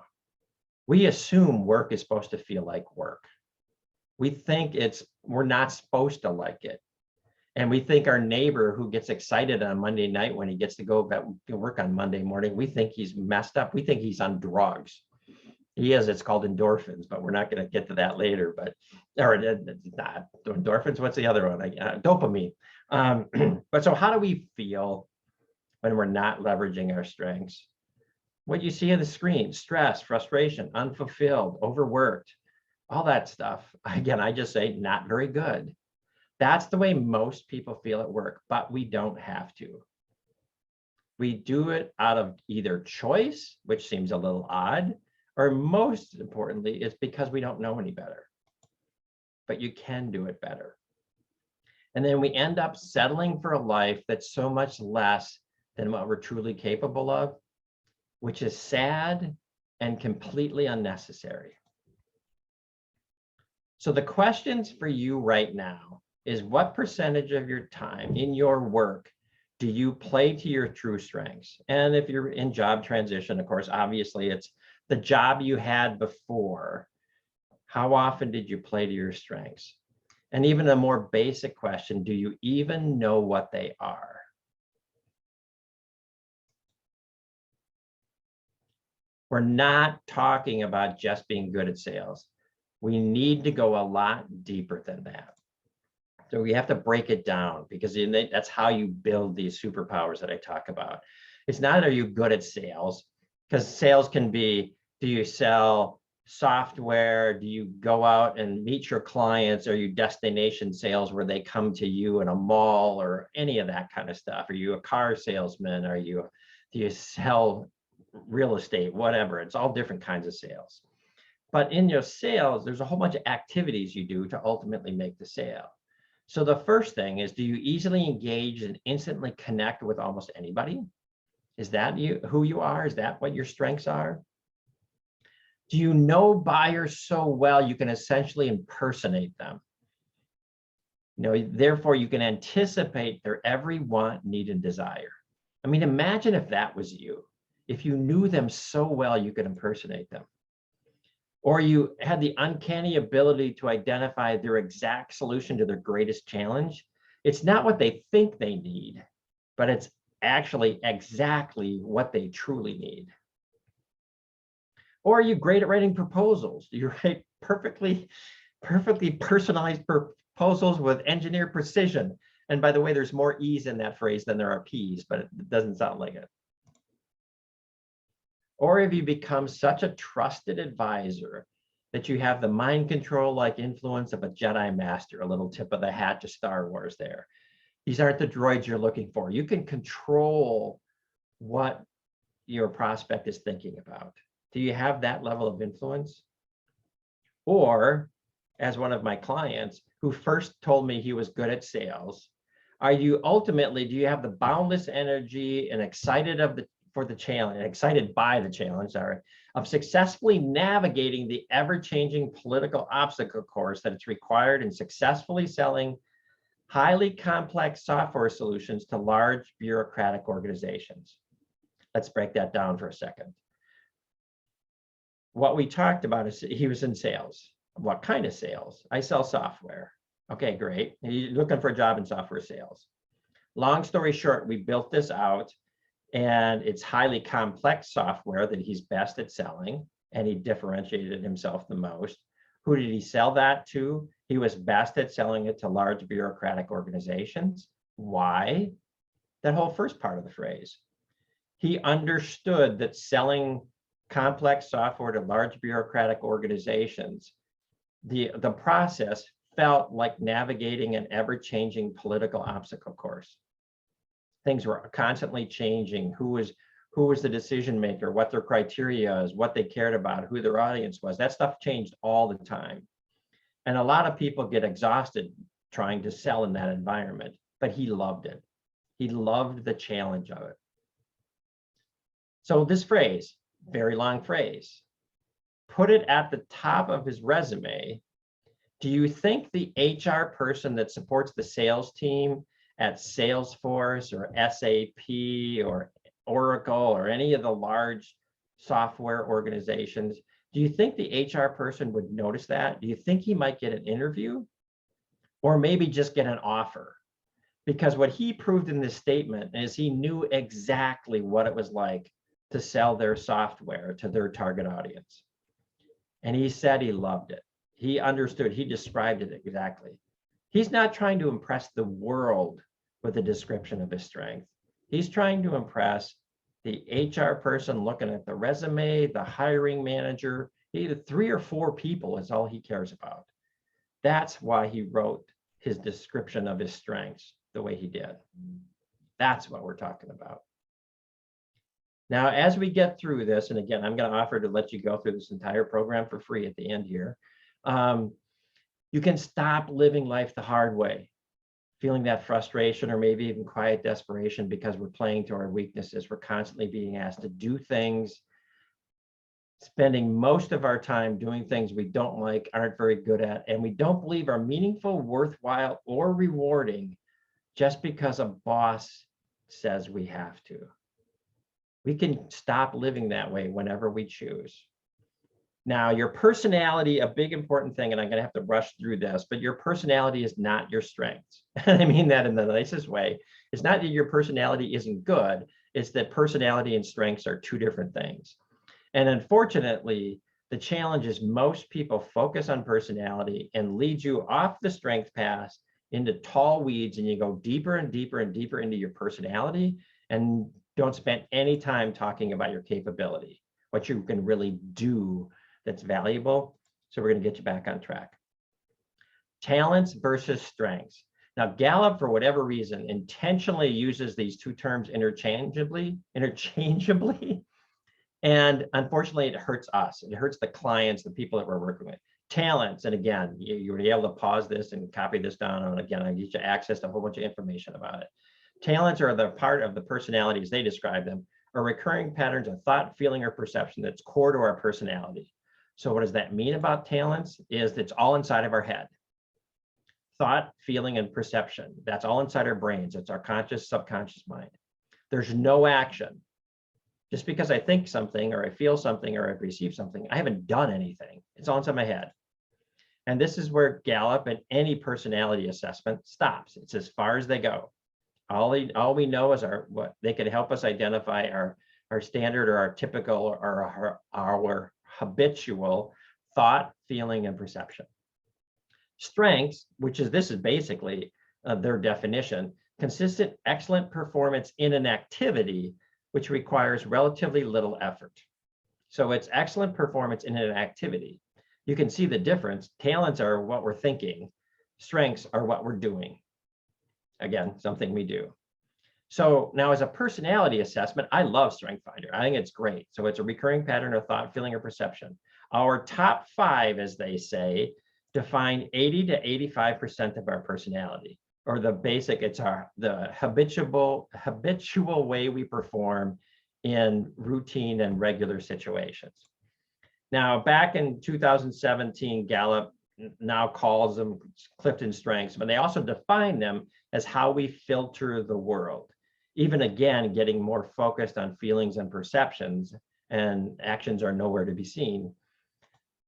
We assume work is supposed to feel like work. We think we're not supposed to like it. And we think our neighbor who gets excited on Monday night when he gets to go to work on Monday morning, we think he's messed up. We think he's on drugs. He is, it's called endorphins, but we're not going to get to that later. Or not endorphins, what's the other one? Dopamine. But so how do we feel when we're not leveraging our strengths? What you see on the screen: stress, frustration, unfulfilled, overworked, all that stuff. Again, I just say not very good. That's the way most people feel at work, but we don't have to. We do it out of either choice, which seems a little odd, or most importantly, it's because we don't know any better. But you can do it better. And then we end up settling for a life that's so much less than what we're truly capable of, which is sad and completely unnecessary. So the questions for you right now is, what percentage of your time in your work do you play to your true strengths? And if you're in job transition, of course, obviously it's the job you had before. How often did you play to your strengths? And even a more basic question, do you even know what they are? We're not talking about just being good at sales. We need to go a lot deeper than that. So we have to break it down, because that's how you build these superpowers that I talk about. It's not, are you good at sales? Because sales can be, do you sell software? Do you go out and meet your clients? Are you destination sales where they come to you in a mall, or any of that kind of stuff? Are you a car salesman? Do you sell real estate? Whatever. It's all different kinds of sales. But in your sales, there's a whole bunch of activities you do to ultimately make the sale. So the first thing is, do you easily engage and instantly connect with almost anybody? Is that who you are? Is that what your strengths are? Do you know buyers so well you can essentially impersonate them? Therefore you can anticipate their every want, need, and desire. I mean, imagine if that was you. If you knew them so well you could impersonate them. Or you had the uncanny ability to identify their exact solution to their greatest challenge. It's not what they think they need, but it's actually exactly what they truly need. Or are you great at writing proposals? You write perfectly personalized proposals with engineered precision. And by the way, there's more E's in that phrase than there are P's, but it doesn't sound like it. Or have you become such a trusted advisor that you have the mind control-like influence of a Jedi Master? A little tip of the hat to Star Wars there. These aren't the droids you're looking for. You can control what your prospect is thinking about. Do you have that level of influence? Or, as one of my clients who first told me he was good at sales, Are you ultimately, do you have the boundless energy and excited for the challenge, excited by the challenge, sorry, of successfully navigating the ever-changing political obstacle course that it's required in successfully selling highly complex software solutions to large bureaucratic organizations? Let's break that down for a second. What we talked about is he was in sales. What kind of sales? I sell software. Okay, great. He's looking for a job in software sales. Long story short, we built this out, and it's highly complex software that he's best at selling, and he differentiated himself the most. Who did he sell that to? He was best at selling it to large bureaucratic organizations. Why? That whole first part of the phrase. He understood that selling complex software to large bureaucratic organizations, the process felt like navigating an ever-changing political obstacle course. Things were constantly changing. Who was the decision maker, what their criteria is, what they cared about, who their audience was. That stuff changed all the time. And a lot of people get exhausted trying to sell in that environment, but he loved it. He loved the challenge of it. So this phrase, very long phrase, put it at the top of his resume. Do you think the HR person that supports the sales team at Salesforce or SAP or Oracle or any of the large software organizations, do you think the HR person would notice that? Do you think he might get an interview or maybe just get an offer? Because what he proved in this statement is he knew exactly what it was like to sell their software to their target audience. And he said he loved it. He understood, he described it exactly. He's not trying to impress the world with a description of his strength. He's trying to impress the HR person looking at the resume, the hiring manager. Either 3 or 4 people is all he cares about. That's why he wrote his description of his strengths the way he did. That's what we're talking about. Now, as we get through this, and again, I'm going to offer to let you go through this entire program for free at the end here. You can stop living life the hard way, feeling that frustration or maybe even quiet desperation because we're playing to our weaknesses. We're constantly being asked to do things, spending most of our time doing things we don't like, aren't very good at, and we don't believe are meaningful, worthwhile, or rewarding just because a boss says we have to. We can stop living that way whenever we choose. Now, your personality, a big important thing, and I'm going to have to rush through this, but your personality is not your strengths. I mean that in the nicest way. It's not that your personality isn't good. It's that personality and strengths are 2 different things. And unfortunately, the challenge is most people focus on personality and lead you off the strength path into tall weeds, and you go deeper and deeper and deeper into your personality and don't spend any time talking about your capability, what you can really do that's valuable. So we're going to get you back on track. Talents versus strengths. Now, Gallup, for whatever reason, intentionally uses these 2 terms interchangeably. And unfortunately, it hurts us. It hurts the clients, the people that we're working with. Talents, and again, you were able to pause this and copy this down. And again, I get you access to a whole bunch of information about it. Talents are the part of the personality, as they describe them, are recurring patterns of thought, feeling, or perception that's core to our personality. So what does that mean about talents? Is it's all inside of our head. Thought, feeling, and perception. That's all inside our brains. It's our conscious, subconscious mind. There's no action. Just because I think something, or I feel something, or I perceive something, I haven't done anything. It's all inside my head. And this is where Gallup and any personality assessment stops. It's as far as they go. All we know is what they can help us identify our standard or our typical or our habitual thought, feeling, and perception. Strengths, this is basically their definition, consistent, excellent performance in an activity which requires relatively little effort. So it's excellent performance in an activity. You can see the difference. Talents are what we're thinking. Strengths are what we're doing. Again, something we do. So now as a personality assessment, I love Strength Finder. I think it's great. So it's a recurring pattern of thought, feeling, or perception. Our top 5, as they say, define 80 to 85% of our personality, or the basic, it's the habitual way we perform in routine and regular situations. Now, back in 2017, Gallup now calls them Clifton strengths, but they also define them as how we filter the world. Even again, getting more focused on feelings and perceptions, and actions are nowhere to be seen.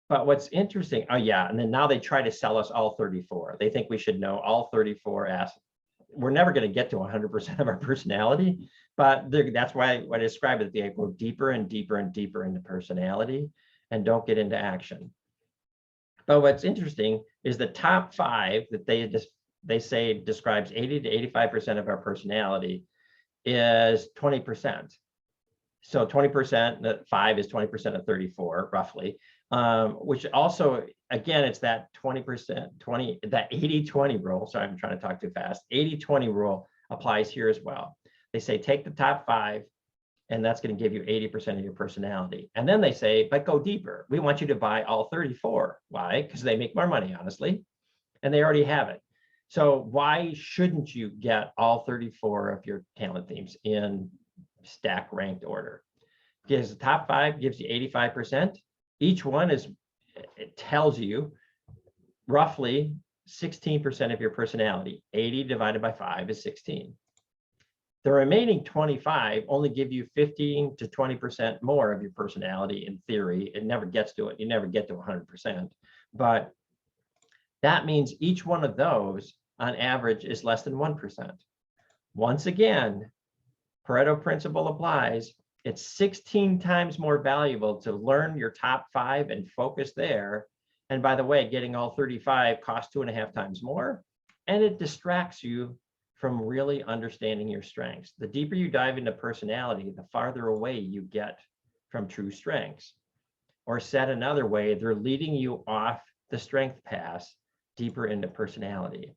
But what's interesting, oh yeah, and then now they try to sell us all 34. They think we should know all 34 aspects. We're never going to get to 100% of our personality, but that's why I describe it, they go deeper and deeper and deeper into personality and don't get into action. But what's interesting is the top 5 that they say describes 80 to 85% of our personality is 20%. So 20%, 5 is 20% of 34, roughly, which also, again, it's that 20%, that 80-20 rule. Sorry, I'm trying to talk too fast. 80-20 rule applies here as well. They say, take the top 5, and that's going to give you 80% of your personality. And then they say, but go deeper. We want you to buy all 34. Why? Because they make more money, honestly, and they already have it. So why shouldn't you get all 34 of your talent themes in stack ranked order? Because the top 5 gives you 85%. Each one it tells you roughly 16% of your personality. 80 divided by 5 is 16. The remaining 25 only give you 15 to 20% more of your personality in theory. It never gets to it. You never get to 100%. But that means each one of those on average is less than 1%. Once again, Pareto principle applies. It's 16 times more valuable to learn your top 5 and focus there. And by the way, getting all 35 costs 2.5 times more, and it distracts you from really understanding your strengths. The deeper you dive into personality, the farther away you get from true strengths. Or said another way, they're leading you off the strength path deeper into personality.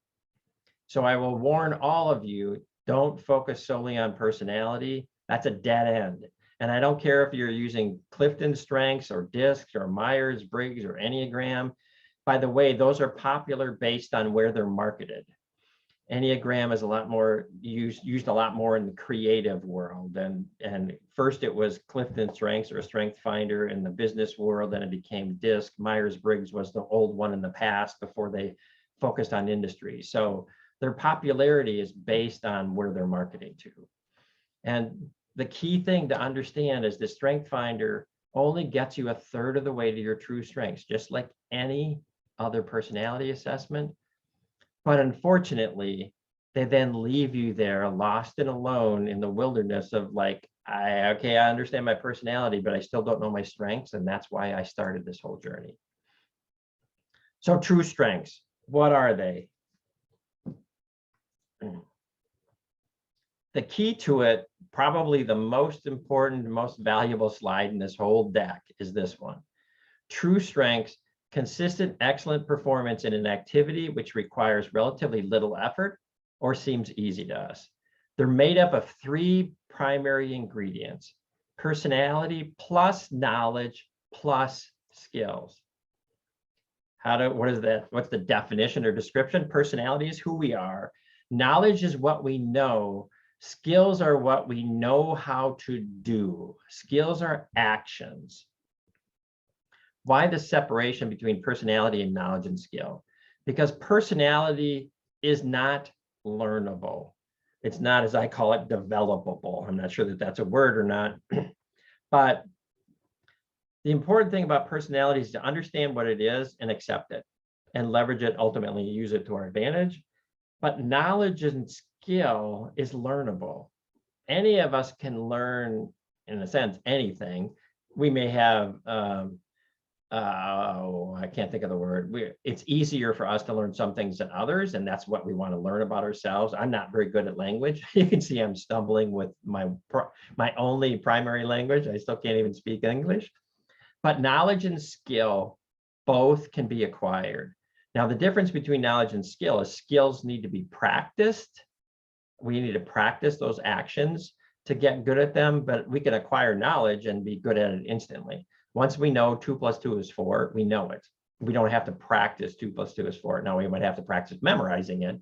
So I will warn all of you, don't focus solely on personality. That's a dead end. And I don't care if you're using Clifton strengths or DISC or Myers-Briggs or Enneagram. By the way, those are popular based on where they're marketed. Enneagram is a lot more used a lot more in the creative world. And first it was Clifton strengths or Strength Finder in the business world, then it became DISC. Myers-Briggs was the old one in the past before they focused on industry. So their popularity is based on where they're marketing to. And the key thing to understand is the Strength Finder only gets you 1/3 of the way to your true strengths, just like any other personality assessment. But unfortunately, they then leave you there lost and alone in the wilderness of like, I understand my personality, but I still don't know my strengths. And that's why I started this whole journey. So true strengths, what are they? The key to it, probably the most important, most valuable slide in this whole deck is this one. True strengths, consistent, excellent performance in an activity which requires relatively little effort or seems easy to us. They're made up of 3 primary ingredients: personality plus knowledge plus skills. What is that? What's the definition or description? Personality is who we are. Knowledge is what we know. Skills are what we know how to do. Skills are actions. Why the separation between personality and knowledge and skill? Because personality is not learnable. It's not, as I call it, developable. I'm not sure that that's a word or not. But the important thing about personality is to understand what it is and accept it and leverage it, ultimately use it to our advantage. But knowledge and skill is learnable. Any of us can learn, in a sense, anything. We may have, I can't think of the word. It's easier for us to learn some things than others, and that's what we want to learn about ourselves. I'm not very good at language. You can see I'm stumbling with my only primary language. I still can't even speak English. But knowledge and skill both can be acquired. Now, the difference between knowledge and skill is skills need to be practiced. We need to practice those actions to get good at them, but we can acquire knowledge and be good at it instantly. Once we know 2 + 2 is 4, we know it. We don't have to practice 2 + 2 is 4. Now we might have to practice memorizing it.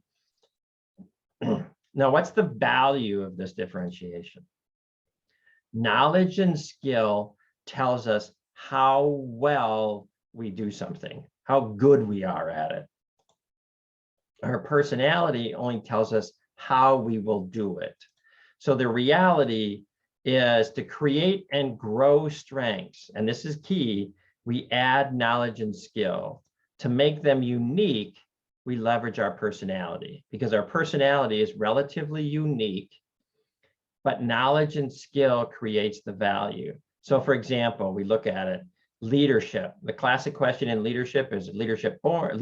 Now, what's the value of this differentiation? Knowledge and skill tells us how well we do something, how good we are at it. Our personality only tells us how we will do it. So the reality is to create and grow strengths, and this is key, we add knowledge and skill. To make them unique, we leverage our personality, because our personality is relatively unique, but knowledge and skill creates the value. So for example, we look at it, leadership. The classic question in leadership is leaders born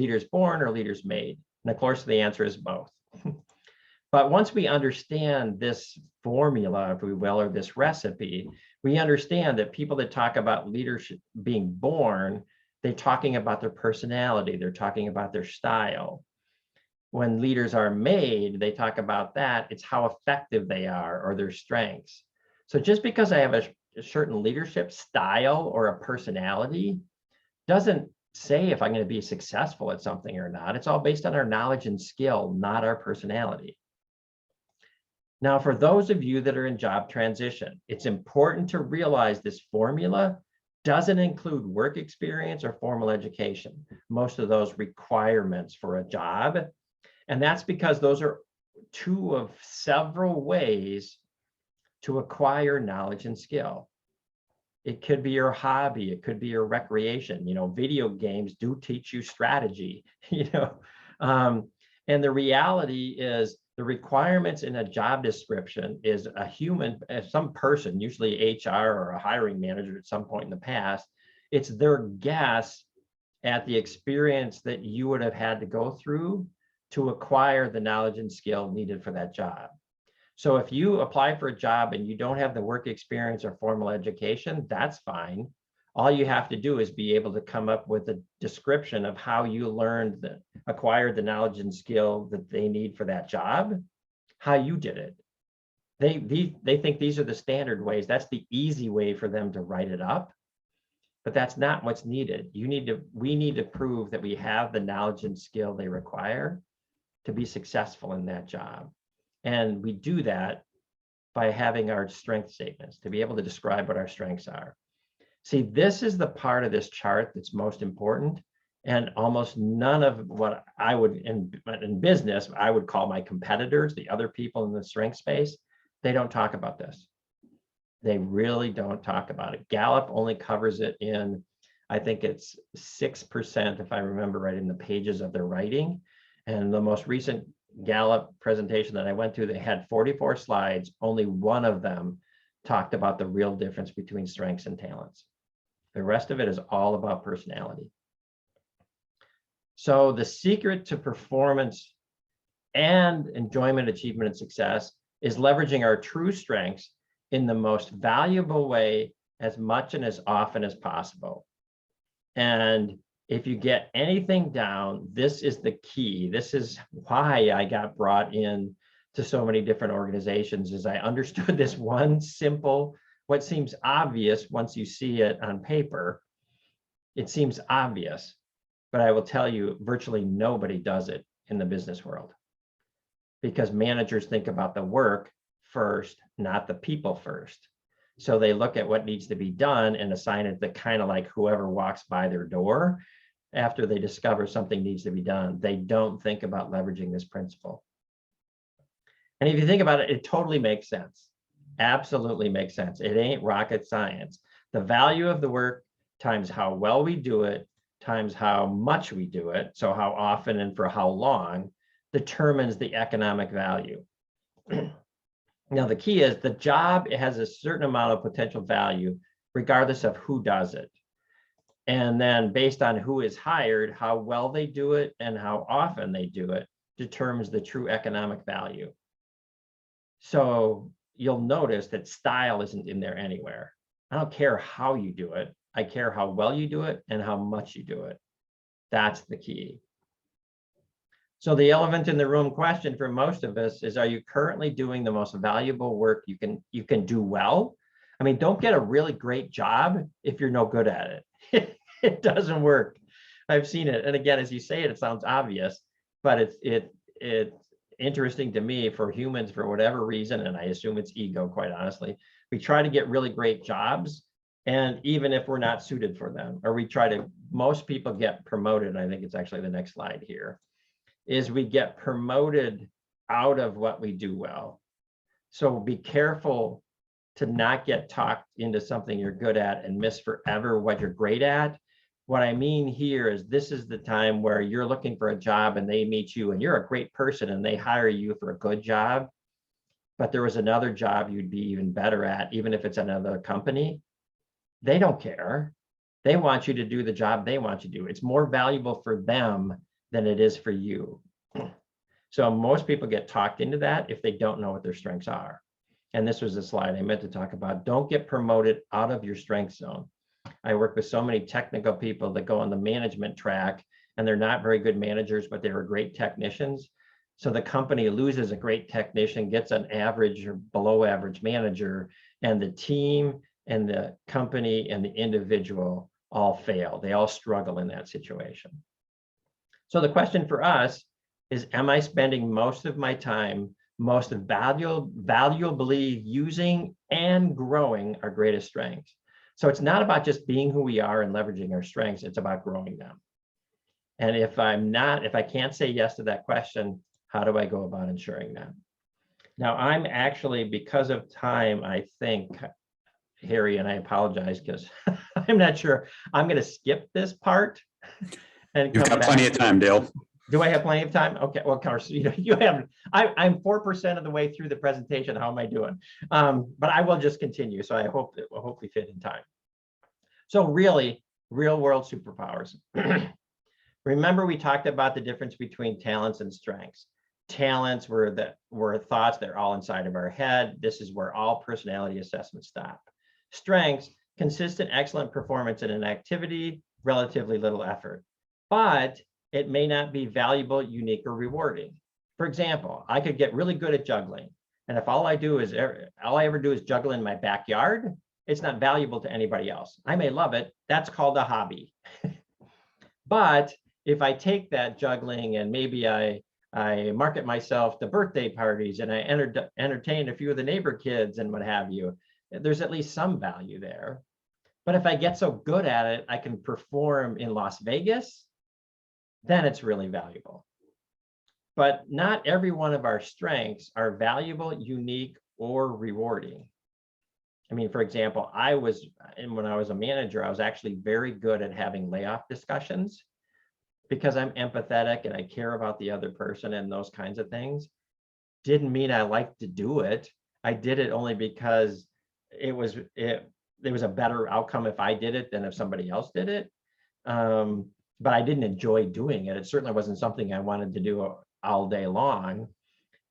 or leaders made? And of course, the answer is both. But once we understand this formula, if we will, or this recipe, we understand that people that talk about leadership being born, they're talking about their personality, they're talking about their style. When leaders are made, they talk about that, it's how effective they are or their strengths. So just because I have a certain leadership style or a personality doesn't say if I'm going to be successful at something or not. It's all based on our knowledge and skill, not our personality. Now, for those of you that are in job transition, it's important to realize this formula doesn't include work experience or formal education, most of those requirements for a job. And that's because those are two of several ways to acquire knowledge and skill. It could be your hobby, it could be your recreation. You know, video games do teach you strategy, and the reality is the requirements in a job description is a human, some person, usually HR or a hiring manager at some point in the past, it's their guess at the experience that you would have had to go through to acquire the knowledge and skill needed for that job. So if you apply for a job and you don't have the work experience or formal education, that's fine. All you have to do is be able to come up with a description of how you learned, acquired the knowledge and skill that they need for that job, how you did it. They think these are the standard ways. That's the easy way for them to write it up, but that's not what's needed. We need to prove that we have the knowledge and skill they require to be successful in that job. And we do that by having our strength statements, to be able to describe what our strengths are. See, this is the part of this chart that's most important, and almost none of what I would, in business, I would call my competitors, the other people in the strength space, they don't talk about this. They really don't talk about it. Gallup only covers it in, I think it's 6%, if I remember right, in the pages of their writing. And the most recent Gallup presentation that I went to, they had 44 slides. Only one of them talked about the real difference between strengths and talents. The rest of it is all about personality. So the secret to performance and enjoyment, achievement, and success is leveraging our true strengths in the most valuable way as much and as often as possible. And if you get anything down, this is the key. This is why I got brought in to so many different organizations, is I understood this one simple, what seems obvious once you see it on paper, it seems obvious, but I will tell you, virtually nobody does it in the business world, because managers think about the work first, not the people first. So they look at what needs to be done and assign it to kind of like whoever walks by their door after they discover something needs to be done. They don't think about leveraging this principle. And if you think about it, it totally makes sense. Absolutely makes sense. It ain't rocket science. The value of the work times how well we do it, times how much we do it, so how often and for how long, determines the economic value. Now, the key is the job, it has a certain amount of potential value, regardless of who does it. And then based on who is hired, how well they do it and how often they do it determines the true economic value. So you'll notice that style isn't in there anywhere. I don't care how you do it. I care how well you do it and how much you do it. That's the key. So the elephant in the room question for most of us is, are you currently doing the most valuable work you can do well? I mean, don't get a really great job if you're no good at it. It doesn't work. I've seen it. And again, as you say it, it sounds obvious, but interesting to me, for humans, for whatever reason, and I assume it's ego, quite honestly, we try to get really great jobs, and even if we're not suited for them, or most people get promoted, I think it's actually the next slide here, is we get promoted out of what we do well. So be careful to not get talked into something you're good at and miss forever what you're great at. What I mean here is, this is the time where you're looking for a job and they meet you and you're a great person and they hire you for a good job, but there was another job you'd be even better at, even if it's another company. They don't care. They want you to do the job they want you to do. It's more valuable for them than it is for you. So most people get talked into that if they don't know what their strengths are. And this was the slide I meant to talk about. Don't get promoted out of your strength zone. I work with so many technical people that go on the management track and they're not very good managers, but they were great technicians. So the company loses a great technician, gets an average or below average manager, and the team and the company and the individual all fail. They all struggle in that situation. So the question for us is, am I spending most of my time most valuably using and growing our greatest strengths? So it's not about just being who we are and leveraging our strengths, it's about growing them. And if I can't say yes to that question, how do I go about ensuring that? Now, I'm actually, because of time, I think, Harry, and I apologize because I'm not sure, I'm going to skip this part. And you've got plenty of time, Dale. Do I have plenty of time? Okay, well, of course, you have. I'm 4% of the way through the presentation. How am I doing? But I will just continue. So I hope it will hopefully fit in time. So really, real world superpowers. Remember, we talked about the difference between talents and strengths. Talents were thoughts that are all inside of our head. This is where all personality assessments stop. Strengths, consistent, excellent performance in an activity, relatively little effort. But it may not be valuable, unique, or rewarding. For example, I could get really good at juggling. And if all I ever do is juggle in my backyard, it's not valuable to anybody else. I may love it. That's called a hobby. But if I take that juggling and maybe I market myself to birthday parties and I entertain a few of the neighbor kids and what have you, there's at least some value there. But if I get so good at it, I can perform in Las Vegas, then it's really valuable. But not every one of our strengths are valuable, unique, or rewarding. I mean, for example, when I was a manager, I was actually very good at having layoff discussions because I'm empathetic and I care about the other person and those kinds of things. Didn't mean I liked to do it. I did it only because there was a better outcome if I did it than if somebody else did it. But I didn't enjoy doing it. It certainly wasn't something I wanted to do all day long.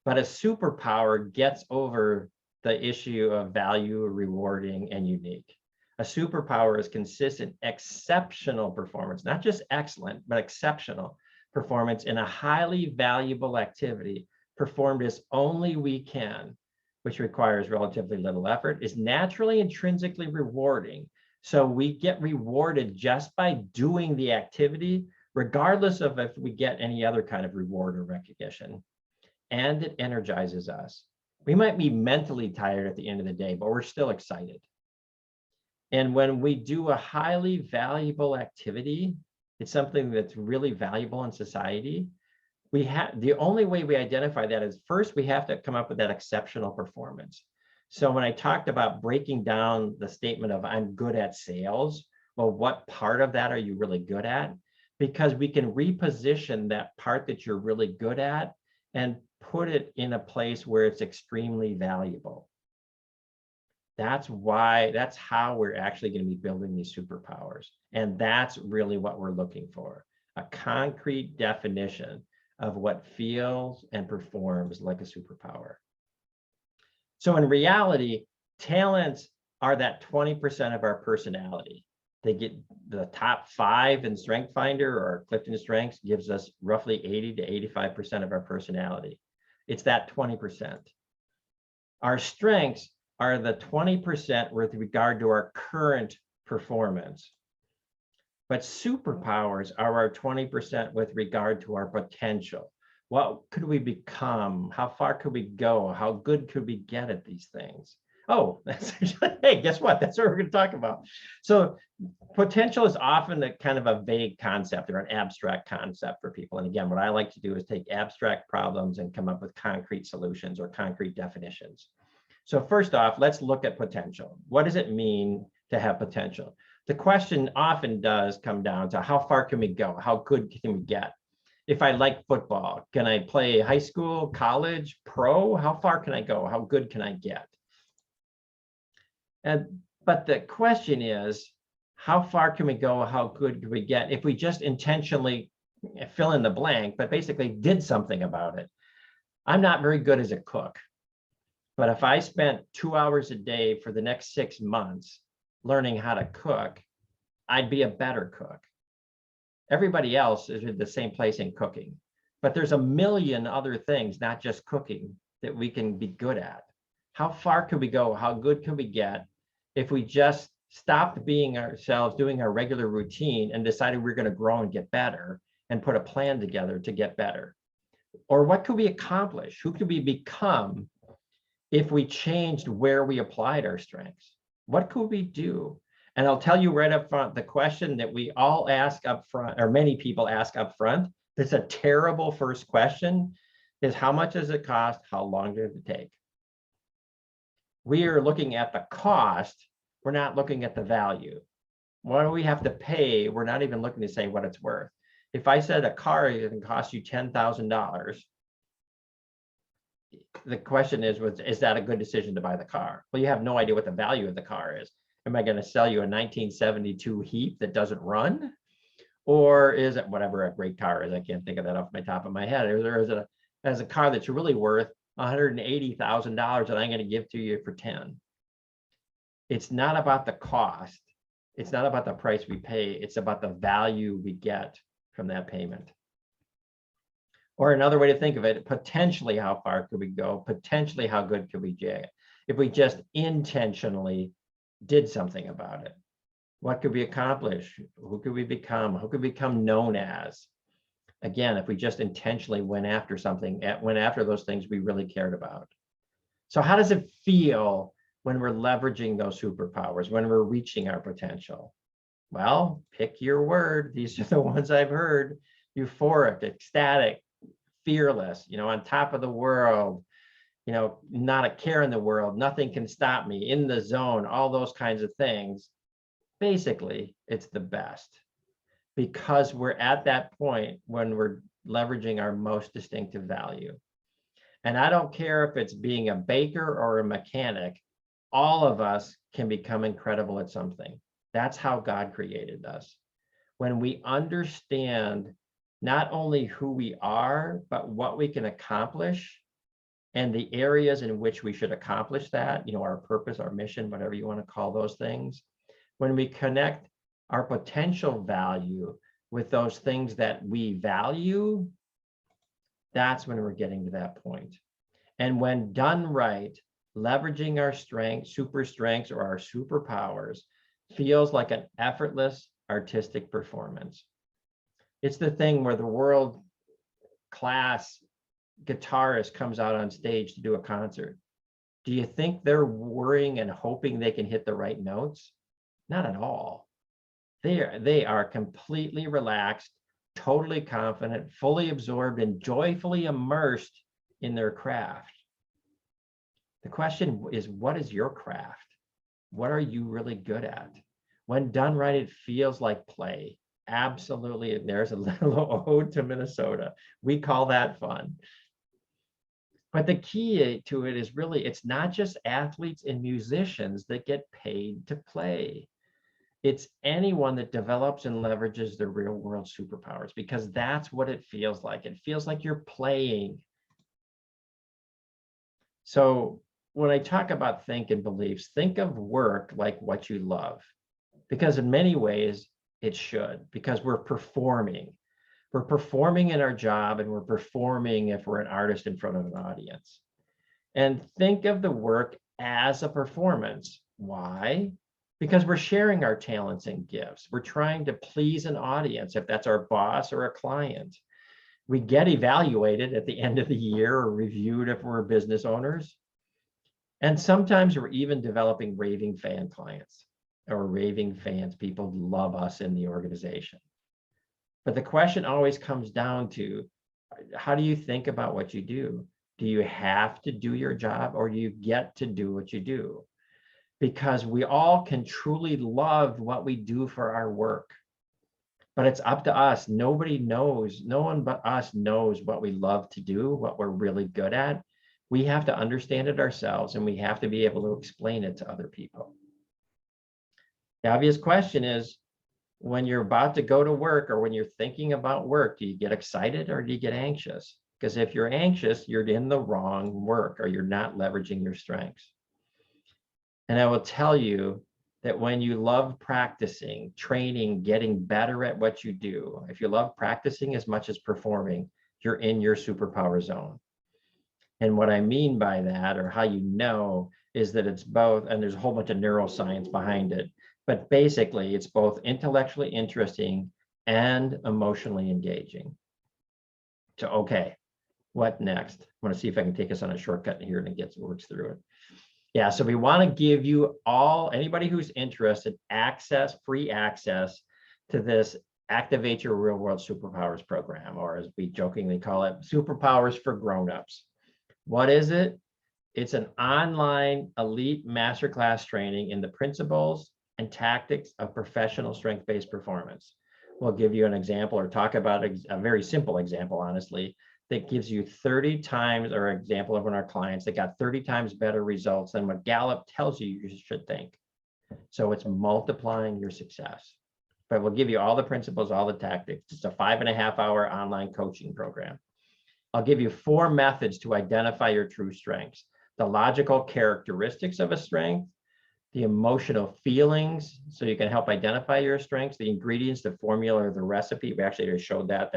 But a superpower gets over the issue of value, rewarding, and unique. A superpower is consistent, exceptional performance, not just excellent, but exceptional performance in a highly valuable activity performed as only we can, which requires relatively little effort, is naturally intrinsically rewarding. So we get rewarded just by doing the activity, regardless of if we get any other kind of reward or recognition. And it energizes us. We might be mentally tired at the end of the day, but we're still excited. And when we do a highly valuable activity, it's something that's really valuable in society. The only way we identify that is, first, we have to come up with that exceptional performance. So when I talked about breaking down the statement of I'm good at sales, well, what part of that are you really good at? Because we can reposition that part that you're really good at and put it in a place where it's extremely valuable. That's how we're actually going to be building these superpowers. And that's really what we're looking for, a concrete definition of what feels and performs like a superpower. So in reality, talents are that 20% of our personality. They get the top 5 in Strength Finder, or Clifton Strengths gives us roughly 80 to 85% of our personality. It's that 20%. Our strengths are the 20% with regard to our current performance. But superpowers are our 20% with regard to our potential, What could we become? How far could we go? How good could we get at these things? Oh, that's hey, guess what? That's what we're going to talk about. So potential is often a kind of a vague concept or an abstract concept for people. And again, what I like to do is take abstract problems and come up with concrete solutions or concrete definitions. So first off, let's look at potential. What does it mean to have potential? The question often does come down to how far can we go? How good can we get? If I like football, can I play high school, college, pro? How far can I go? How good can I get? But the question is, how far can we go? How good can we get if we just intentionally fill in the blank, but basically did something about it? I'm not very good as a cook, but if I spent 2 hours a day for the next 6 months learning how to cook, I'd be a better cook. Everybody else is in the same place in cooking, but there's a million other things, not just cooking, that we can be good at. How far could we go? How good could we get if we just stopped being ourselves, doing our regular routine, and decided we're going to grow and get better and put a plan together to get better? Or what could we accomplish? Who could we become if we changed where we applied our strengths? What could we do? And I'll tell you right up front, the question that we all ask up front, or many people ask up front, that's a terrible first question, is how much does it cost? How long does it take? We are looking at the cost. We're not looking at the value. What do we have to pay? We're not even looking to say what it's worth. If I said a car can cost you $10,000, the question is that a good decision to buy the car? Well, you have no idea what the value of the car is. Am I going to sell you a 1972 Heap that doesn't run? Or is it whatever a great car is? I can't think of that off the top of my head. Or is it a car that's really worth $180,000 that I'm going to give to you for 10? It's not about the cost. It's not about the price we pay. It's about the value we get from that payment. Or another way to think of it, potentially how far could we go? Potentially how good could we get if we just intentionally did something about it? What could we accomplish? Who could we become? Who could we become known as? Again, if we just intentionally went after something, went after those things we really cared about. So how does it feel when we're leveraging those superpowers, when we're reaching our potential? Well, pick your word. These are the ones I've heard. Euphoric, ecstatic, fearless, on top of the world, not a care in the world, nothing can stop me, in the zone, all those kinds of things. Basically, it's the best because we're at that point when we're leveraging our most distinctive value. And I don't care if it's being a baker or a mechanic, all of us can become incredible at something. That's how God created us. When we understand not only who we are, but what we can accomplish and the areas in which we should accomplish that, our purpose, our mission, whatever you want to call those things. When we connect our potential value with those things that we value, that's when we're getting to that point. And when done right, leveraging our strengths, super strengths, or our superpowers feels like an effortless artistic performance. It's the thing where the world-class guitarist comes out on stage to do a concert. Do you think they're worrying and hoping they can hit the right notes? Not at all. They are completely relaxed, totally confident, fully absorbed, and joyfully immersed in their craft. The question is, what is your craft? What are you really good at? When done right, it feels like play. Absolutely. And there's a little ode to Minnesota. We call that fun. But the key to it is really, it's not just athletes and musicians that get paid to play. It's anyone that develops and leverages their real world superpowers, because that's what it feels like. It feels like you're playing. So when I talk about think and beliefs, think of work like what you love, because in many ways it should, because we're performing. We're performing in our job, and we're performing if we're an artist in front of an audience. And think of the work as a performance. Why? Because we're sharing our talents and gifts. We're trying to please an audience, if that's our boss or a client. We get evaluated at the end of the year or reviewed if we're business owners. And sometimes we're even developing raving fan clients or raving fans. People love us in the organization. But the question always comes down to, how do you think about what you do? Do you have to do your job, or do you get to do what you do? Because we all can truly love what we do for our work. But it's up to us. Nobody knows, no one but us knows what we love to do, what we're really good at. We have to understand it ourselves, and we have to be able to explain it to other people. The obvious question is, when you're about to go to work or when you're thinking about work, do you get excited or do you get anxious? Because if you're anxious, you're in the wrong work, or you're not leveraging your strengths. And I will tell you that when you love practicing, training, getting better at what you do, if you love practicing as much as performing, you're in your superpower zone. And what I mean by that, or how you know, is that it's both, and there's a whole bunch of neuroscience behind it, but basically it's both intellectually interesting and emotionally engaging. So, okay, what next? I want to see if I can take us on a shortcut here and it works through it. Yeah, so we want to give you all, anybody who's interested, free access to this Activate Your Real World Superpowers program, or as we jokingly call it, Superpowers for Grown-ups. What is it? It's an online elite masterclass training in the principles and tactics of professional strength-based performance. We'll give you an example, or talk about a very simple example, honestly, that gives you 30 times, or an example of one of our clients that got 30 times better results than what Gallup tells you should think. So it's multiplying your success. But we'll give you all the principles, all the tactics. It's a 5.5-hour online coaching program. I'll give you 4 methods to identify your true strengths: the logical characteristics of a strength, the emotional feelings, so you can help identify your strengths, the ingredients, the formula, or the recipe. We actually already showed that.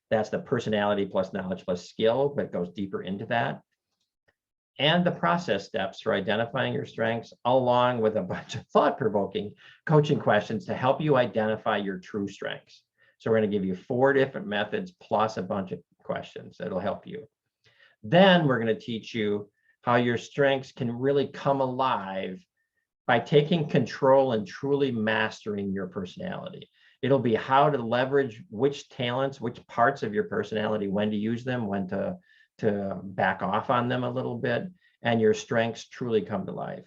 That's the personality plus knowledge plus skill, but it goes deeper into that. And the process steps for identifying your strengths, along with a bunch of thought-provoking coaching questions to help you identify your true strengths. So we're going to give you 4 different methods plus a bunch of questions that'll help you. Then we're going to teach you how your strengths can really come alive by taking control and truly mastering your personality. It'll be how to leverage which talents, which parts of your personality, when to use them, when to back off on them a little bit, and your strengths truly come to life.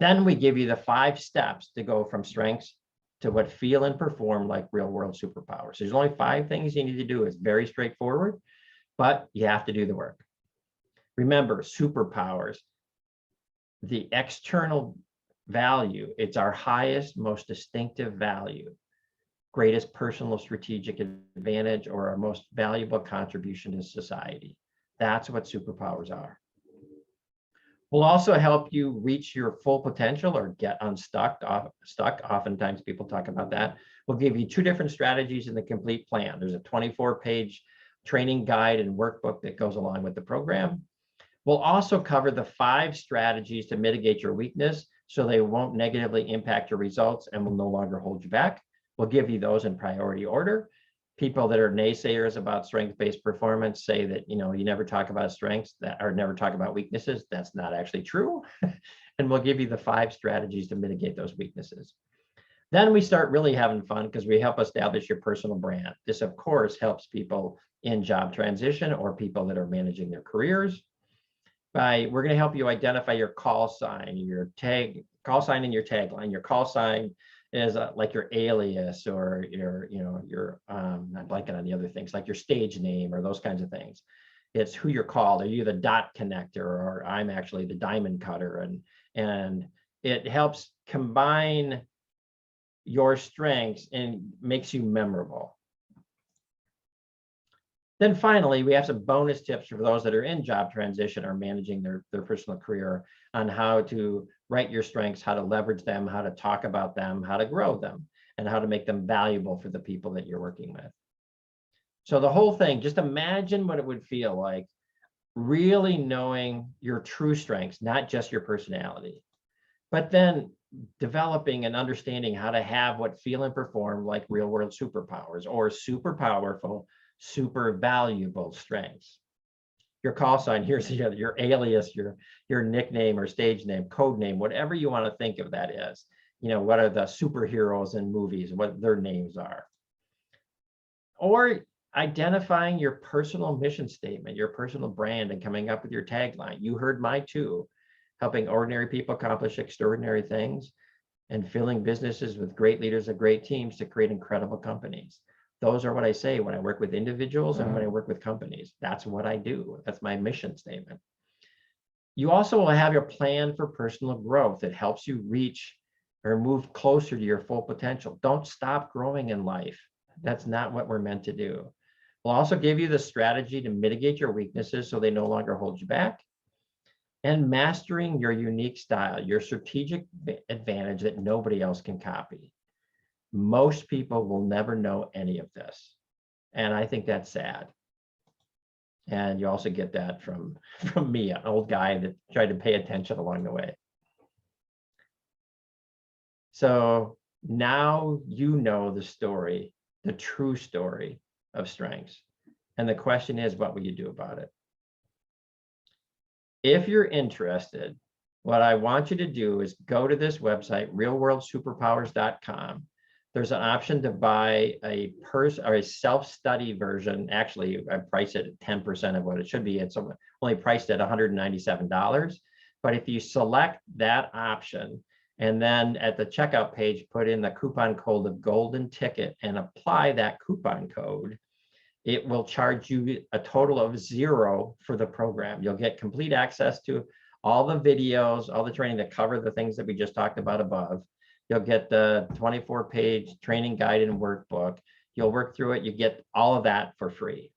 Then we give you the 5 steps to go from strengths to what feel and perform like real world superpowers. There's only 5 things you need to do. It's very straightforward, but you have to do the work. Remember, superpowers, the external value, it's our highest, most distinctive value, greatest personal strategic advantage, or our most valuable contribution to society. That's what superpowers are. We'll also help you reach your full potential or get unstuck. Oftentimes people talk about that. We'll give you 2 different strategies in the complete plan. There's a 24-page training guide and workbook that goes along with the program. We'll also cover the 5 strategies to mitigate your weakness so they won't negatively impact your results and will no longer hold you back. We'll give you those in priority order. People that are naysayers about strength-based performance say that, you never talk about strengths or never talk about weaknesses. That's not actually true. And we'll give you the 5 strategies to mitigate those weaknesses. Then we start really having fun because we help establish your personal brand. This, of course, helps people in job transition or people that are managing their careers. We're going to help you identify your call sign, your call sign and your tagline. Your call sign is like your alias, or I'm blanking on the other things, like your stage name or those kinds of things. It's who you're called. Are you the dot connector, or I'm actually the diamond cutter? And it helps combine your strengths and makes you memorable. Then finally, we have some bonus tips for those that are in job transition or managing their personal career on how to write your strengths, how to leverage them, how to talk about them, how to grow them, and how to make them valuable for the people that you're working with. So the whole thing, just imagine what it would feel like really knowing your true strengths, not just your personality, but then developing and understanding how to have what feel and perform like real world superpowers, or super powerful super valuable strengths. Your call sign, here's the other, your alias, your nickname or stage name, code name, whatever you want to think of that is. You know, what are the superheroes in movies, what their names are. Or identifying your personal mission statement, your personal brand, and coming up with your tagline. You heard my two, helping ordinary people accomplish extraordinary things and filling businesses with great leaders and great teams to create incredible companies. Those are what I say when I work with individuals and when I work with companies. That's what I do. That's my mission statement. You also will have your plan for personal growth. It helps you reach or move closer to your full potential. Don't stop growing in life. That's not what we're meant to do. We'll also give you the strategy to mitigate your weaknesses so they no longer hold you back. And mastering your unique style, your strategic advantage that nobody else can copy. Most people will never know any of this. And I think that's sad. And you also get that from me, an old guy that tried to pay attention along the way. So now you know the story, the true story of strengths. And the question is, what will you do about it? If you're interested, what I want you to do is go to this website, realworldsuperpowers.com. There's an option to buy a self-study version. Actually, I priced it at 10% of what it should be. It's only priced at $197. But if you select that option, and then at the checkout page, put in the coupon code of Golden Ticket and apply that coupon code, it will charge you a total of $0 for the program. You'll get complete access to all the videos, all the training that cover the things that we just talked about above. You'll get the 24-page training guide and workbook. You'll work through it. You get all of that for free.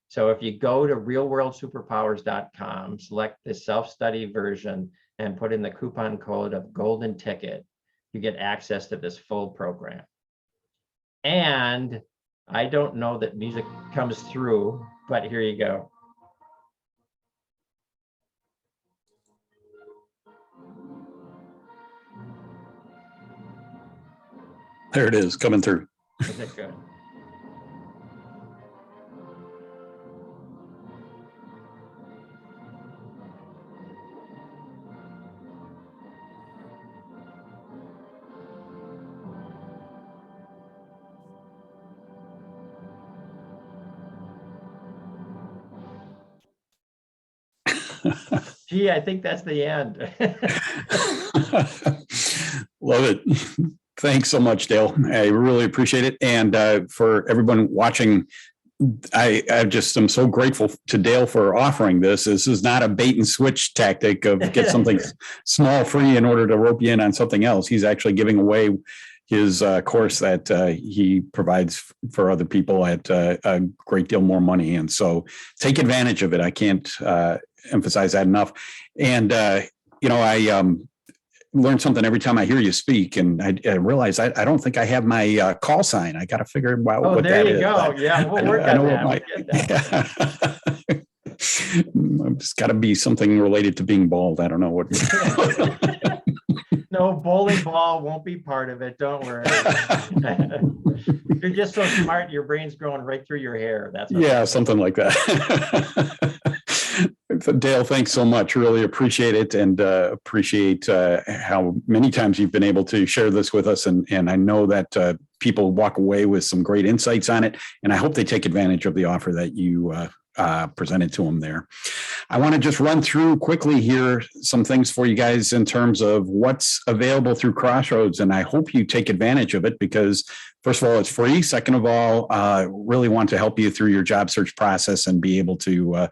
So if you go to realworldsuperpowers.com, select the self-study version and put in the coupon code of Golden Ticket, you get access to this full program. And I don't know that music comes through, but here you go. There it is, coming through. Is it good? Gee, I think that's the end. Love it. Thanks so much, Dale. I really appreciate it. And for everyone watching, I just am so grateful to Dale for offering this. This is not a bait and switch tactic of get something small free in order to rope you in on something else. He's actually giving away his course that he provides for other people at a great deal more money. And so take advantage of it. I can't emphasize that enough. And, you know, I learn something every time I hear you speak, and I realize I don't think I have my call sign. I got to figure out what that is. Oh, there you go. Yeah, we'll work on that. It's got to be something related to being bald. I don't know what. No, bowling ball won't be part of it. Don't worry. You're just so smart. Your brain's growing right through your hair. That's something like that. Dale, thanks so much. Really appreciate it, and appreciate how many times you've been able to share this with us. And I know that people walk away with some great insights on it, and I hope they take advantage of the offer that you presented to them there. I want to just run through quickly here some things for you guys in terms of what's available through Crossroads, and I hope you take advantage of it because, first of all, it's free. Second of all, really want to help you through your job search process and be able to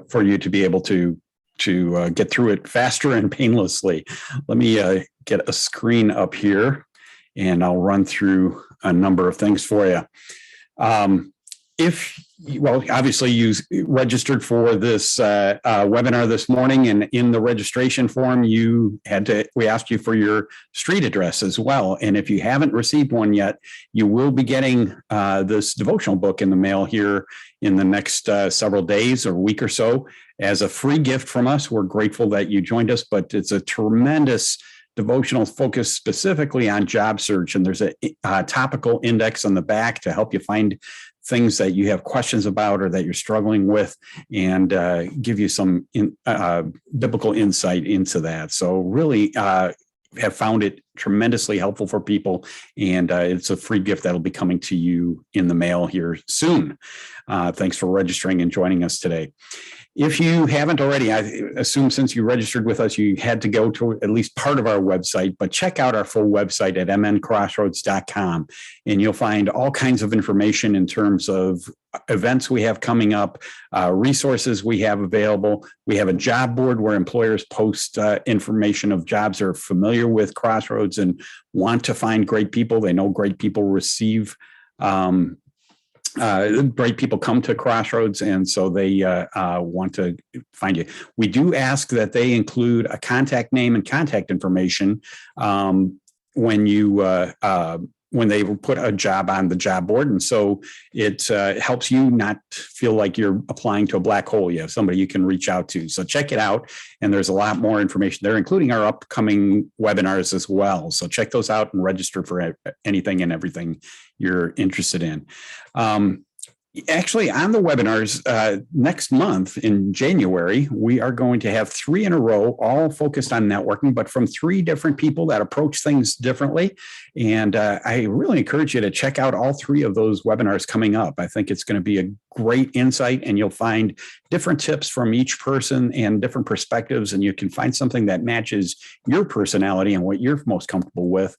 for you to be able to get through it faster and painlessly. Let me get a screen up here, and I'll run through a number of things for you. Obviously you registered for this webinar this morning, and in the registration form, we asked you for your street address as well. And if you haven't received one yet, you will be getting this devotional book in the mail here in the next several days or week or so as a free gift from us. We're grateful that you joined us, but it's a tremendous devotionals focused specifically on job search. And there's a topical index on the back to help you find things that you have questions about or that you're struggling with, and give you some biblical insight into that. So really have found it tremendously helpful for people, and it's a free gift that'll be coming to you in the mail here soon. Thanks for registering and joining us today. If you haven't already, I assume since you registered with us, you had to go to at least part of our website, but check out our full website at mncrossroads.com, and you'll find all kinds of information in terms of events we have coming up, resources we have available. We have a job board where employers post information of jobs that are familiar with Crossroads and want to find great people. They know great people receive great people come to Crossroads, and so they want to find you. We do ask that they include a contact name and contact information when they put a job on the job board. And so it helps you not feel like you're applying to a black hole. You have somebody you can reach out to. So check it out. And there's a lot more information there, including our upcoming webinars as well. So check those out and register for anything and everything you're interested in. Actually, on the webinars next month in January, we are going to have 3 in a row, all focused on networking, but from 3 different people that approach things differently. And I really encourage you to check out all 3 of those webinars coming up. I think it's going to be a great insight, and you'll find different tips from each person and different perspectives, and you can find something that matches your personality and what you're most comfortable with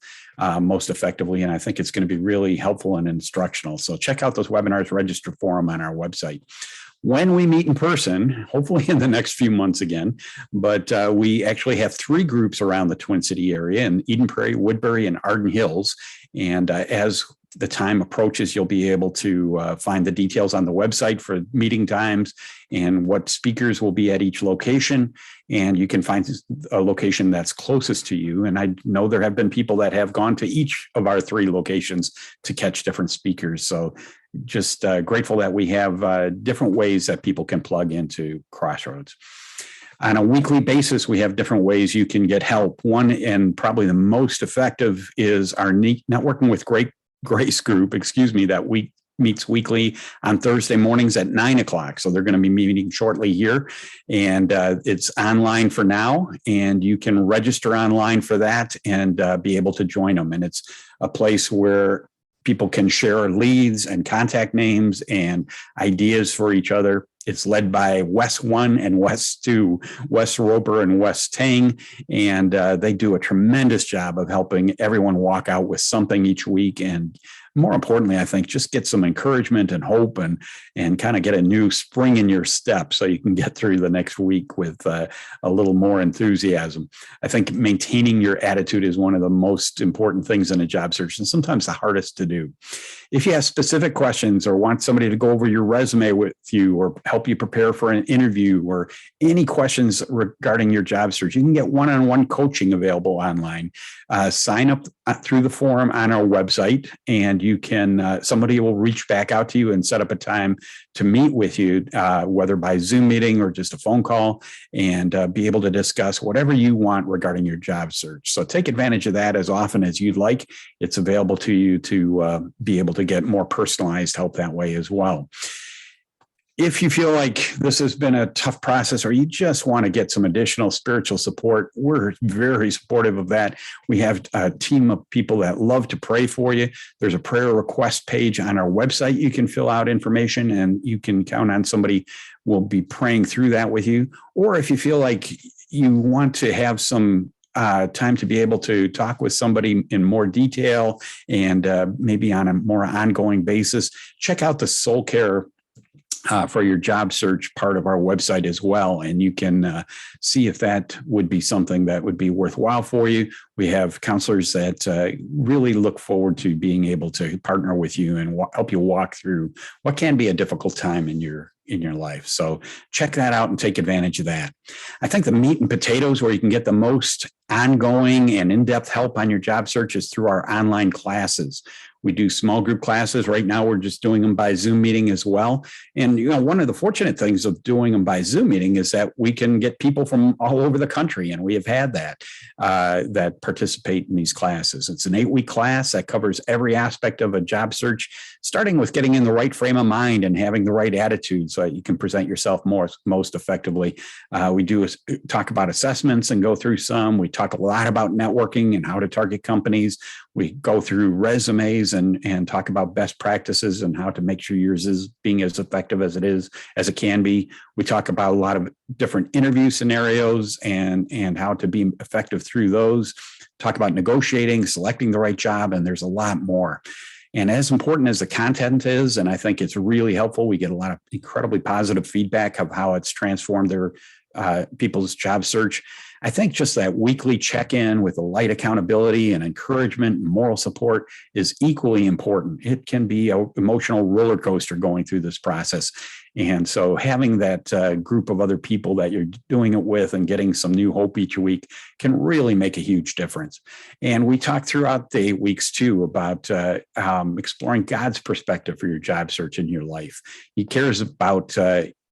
most effectively. And I think it's going to be really helpful and instructional. So check out those webinars, register for them on our website. When we meet in person, hopefully in the next few months again, but we actually have 3 groups around the Twin City area in Eden Prairie, Woodbury, and Arden Hills. And as the time approaches, you'll be able to find the details on the website for meeting times and what speakers will be at each location. And you can find a location that's closest to you. And I know there have been people that have gone to each of our 3 locations to catch different speakers. So just grateful that we have different ways that people can plug into Crossroads. On a weekly basis, we have different ways you can get help. One, and probably the most effective, is our Networking with Grace group, that meets weekly on Thursday mornings at 9:00. So they're going to be meeting shortly here, and it's online for now, and you can register online for that and be able to join them. And it's a place where people can share leads and contact names and ideas for each other. It's led by Wes 1 and Wes 2, Wes Roper and Wes Tang, and they do a tremendous job of helping everyone walk out with something each week. And more importantly, I think just get some encouragement and hope and kind of get a new spring in your step so you can get through the next week with a little more enthusiasm. I think maintaining your attitude is one of the most important things in a job search, and sometimes the hardest to do. If you have specific questions or want somebody to go over your resume with you or help you prepare for an interview or any questions regarding your job search, you can get one-on-one coaching available online. Sign up through the forum on our website, and you can somebody will reach back out to you and set up a time to meet with you, whether by Zoom meeting or just a phone call, and be able to discuss whatever you want regarding your job search. So take advantage of that as often as you'd like. It's available to you to be able to get more personalized help that way as well. If you feel like this has been a tough process, or you just want to get some additional spiritual support, we're very supportive of that. We have a team of people that love to pray for you. There's a prayer request page on our website. You can fill out information, and you can count on somebody will be praying through that with you. Or if you feel like you want to have some time to be able to talk with somebody in more detail and maybe on a more ongoing basis, check out the Soul Care for your job search part of our website as well. And you can see if that would be something that would be worthwhile for you. We have counselors that really look forward to being able to partner with you and help you walk through what can be a difficult time in your life. So check that out and take advantage of that. I think the meat and potatoes where you can get the most ongoing and in-depth help on your job search is through our online classes. We do small group classes. Right now, we're just doing them by Zoom meeting as well. And, one of the fortunate things of doing them by Zoom meeting is that we can get people from all over the country. And we have had that participate in these classes. It's an 8-week class that covers every aspect of a job search, starting with getting in the right frame of mind and having the right attitude so that you can present yourself most effectively. We do talk about assessments and go through some. We talk a lot about networking and how to target companies. We go through resumes and talk about best practices and how to make sure yours is being as effective as it can be. We talk about a lot of different interview scenarios and how to be effective through those. Talk about negotiating, selecting the right job, and there's a lot more. And as important as the content is, and I think it's really helpful, we get a lot of incredibly positive feedback of how it's transformed their people's job search. I think just that weekly check-in with a light accountability and encouragement and moral support is equally important. It can be an emotional roller coaster going through this process. And so having that group of other people that you're doing it with and getting some new hope each week can really make a huge difference. And we talk throughout the 8 weeks too about exploring God's perspective for your job search in your life. He cares about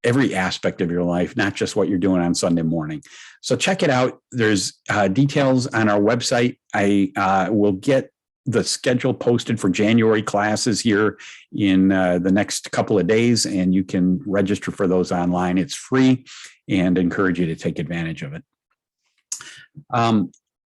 every aspect of your life, not just what you're doing on Sunday morning. So check it out. There's details on our website. I will get the schedule posted for January classes here in the next couple of days, and you can register for those online. It's free and encourage you to take advantage of it.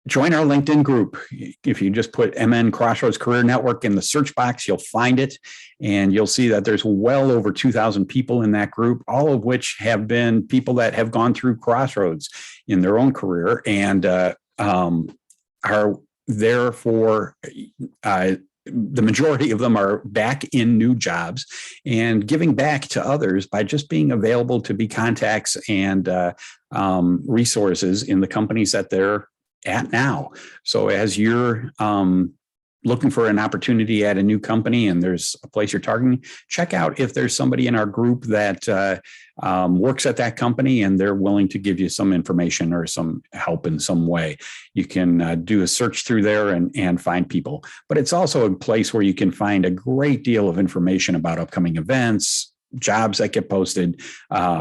Join our LinkedIn group. If you just put MN Crossroads Career Network in the search box, you'll find it. And you'll see that there's well over 2,000 people in that group, all of which have been people that have gone through Crossroads in their own career and are there for the majority of them are back in new jobs and giving back to others by just being available to be contacts and resources in the companies that they're at now. So as you're looking for an opportunity at a new company and there's a place you're targeting, check out if there's somebody in our group that works at that company and they're willing to give you some information or some help in some way. You can do a search through there and find people. But it's also a place where you can find a great deal of information about upcoming events, jobs that get posted,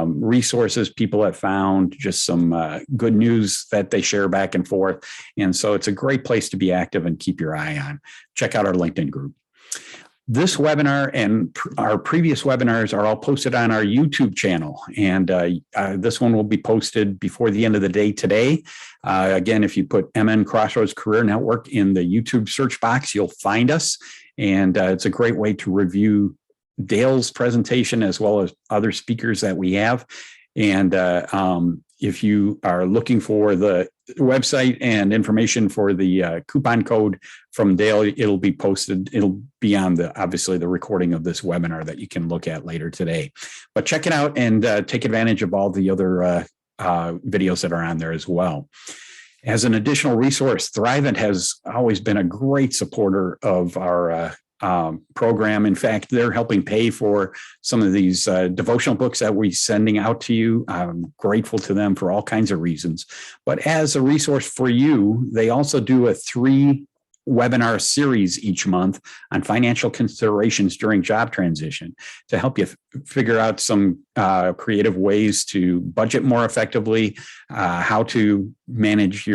resources people have found, just some good news that they share back and forth. And so it's a great place to be active and keep your eye on. Check out our LinkedIn group. This webinar and our previous webinars are all posted on our YouTube channel. And this one will be posted before the end of the day today. Again, if you put MN Crossroads Career Network in the YouTube search box, you'll find us. And it's a great way to review Dale's presentation as well as other speakers that we have. And if you are looking for the website and information for the coupon code from Dale, it'll be posted. It'll be on obviously the recording of this webinar that you can look at later today. But check it out and take advantage of all the other videos that are on there as well. As an additional resource, Thrivent has always been a great supporter of our program. In fact, they're helping pay for some of these devotional books that we're sending out to you. I'm grateful to them for all kinds of reasons. But as a resource for you, they also do a 3-webinar series each month on financial considerations during job transition to help you figure out some creative ways to budget more effectively, how to manage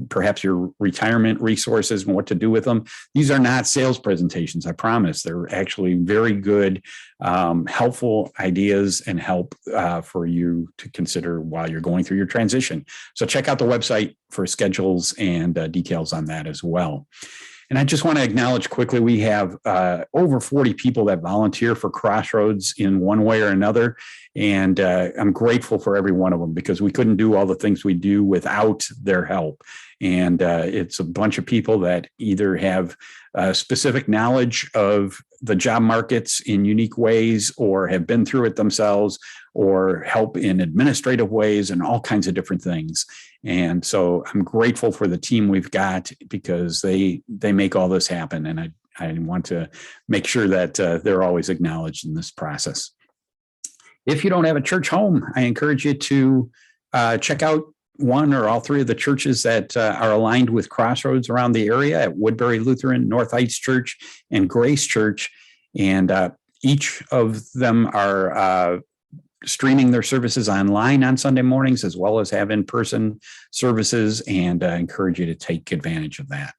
perhaps your retirement resources and what to do with them. These are not sales presentations, I promise. They're actually very good, helpful ideas and help for you to consider while you're going through your transition. So check out the website for schedules and details on that as well. And I just want to acknowledge quickly, we have over 40 people that volunteer for Crossroads in one way or another. And I'm grateful for every one of them because we couldn't do all the things we do without their help. And it's a bunch of people that either have specific knowledge of the job markets in unique ways or have been through it themselves or help in administrative ways and all kinds of different things. And so I'm grateful for the team we've got because they make all this happen. And I want to make sure that they're always acknowledged in this process. If you don't have a church home, I encourage you to check out one or all three of the churches that are aligned with Crossroads around the area at Woodbury Lutheran, North Heights Church, and Grace Church. And each of them are streaming their services online on Sunday mornings, as well as have in-person services, and encourage you to take advantage of that.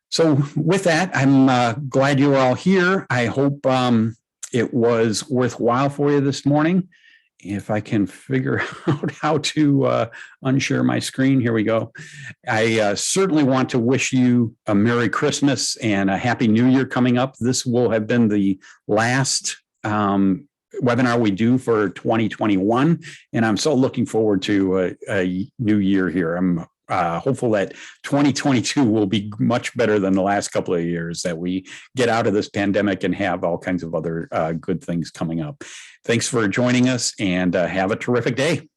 So with that, I'm glad you're all here. I hope it was worthwhile for you this morning. If I can figure out how to unshare my screen, here we go. I certainly want to wish you a Merry Christmas and a Happy New Year coming up. This will have been the last webinar we do for 2021, and I'm so looking forward to a new year here. I'm hopeful that 2022 will be much better than the last couple of years, that we get out of this pandemic and have all kinds of other good things coming up. Thanks for joining us, and have a terrific day.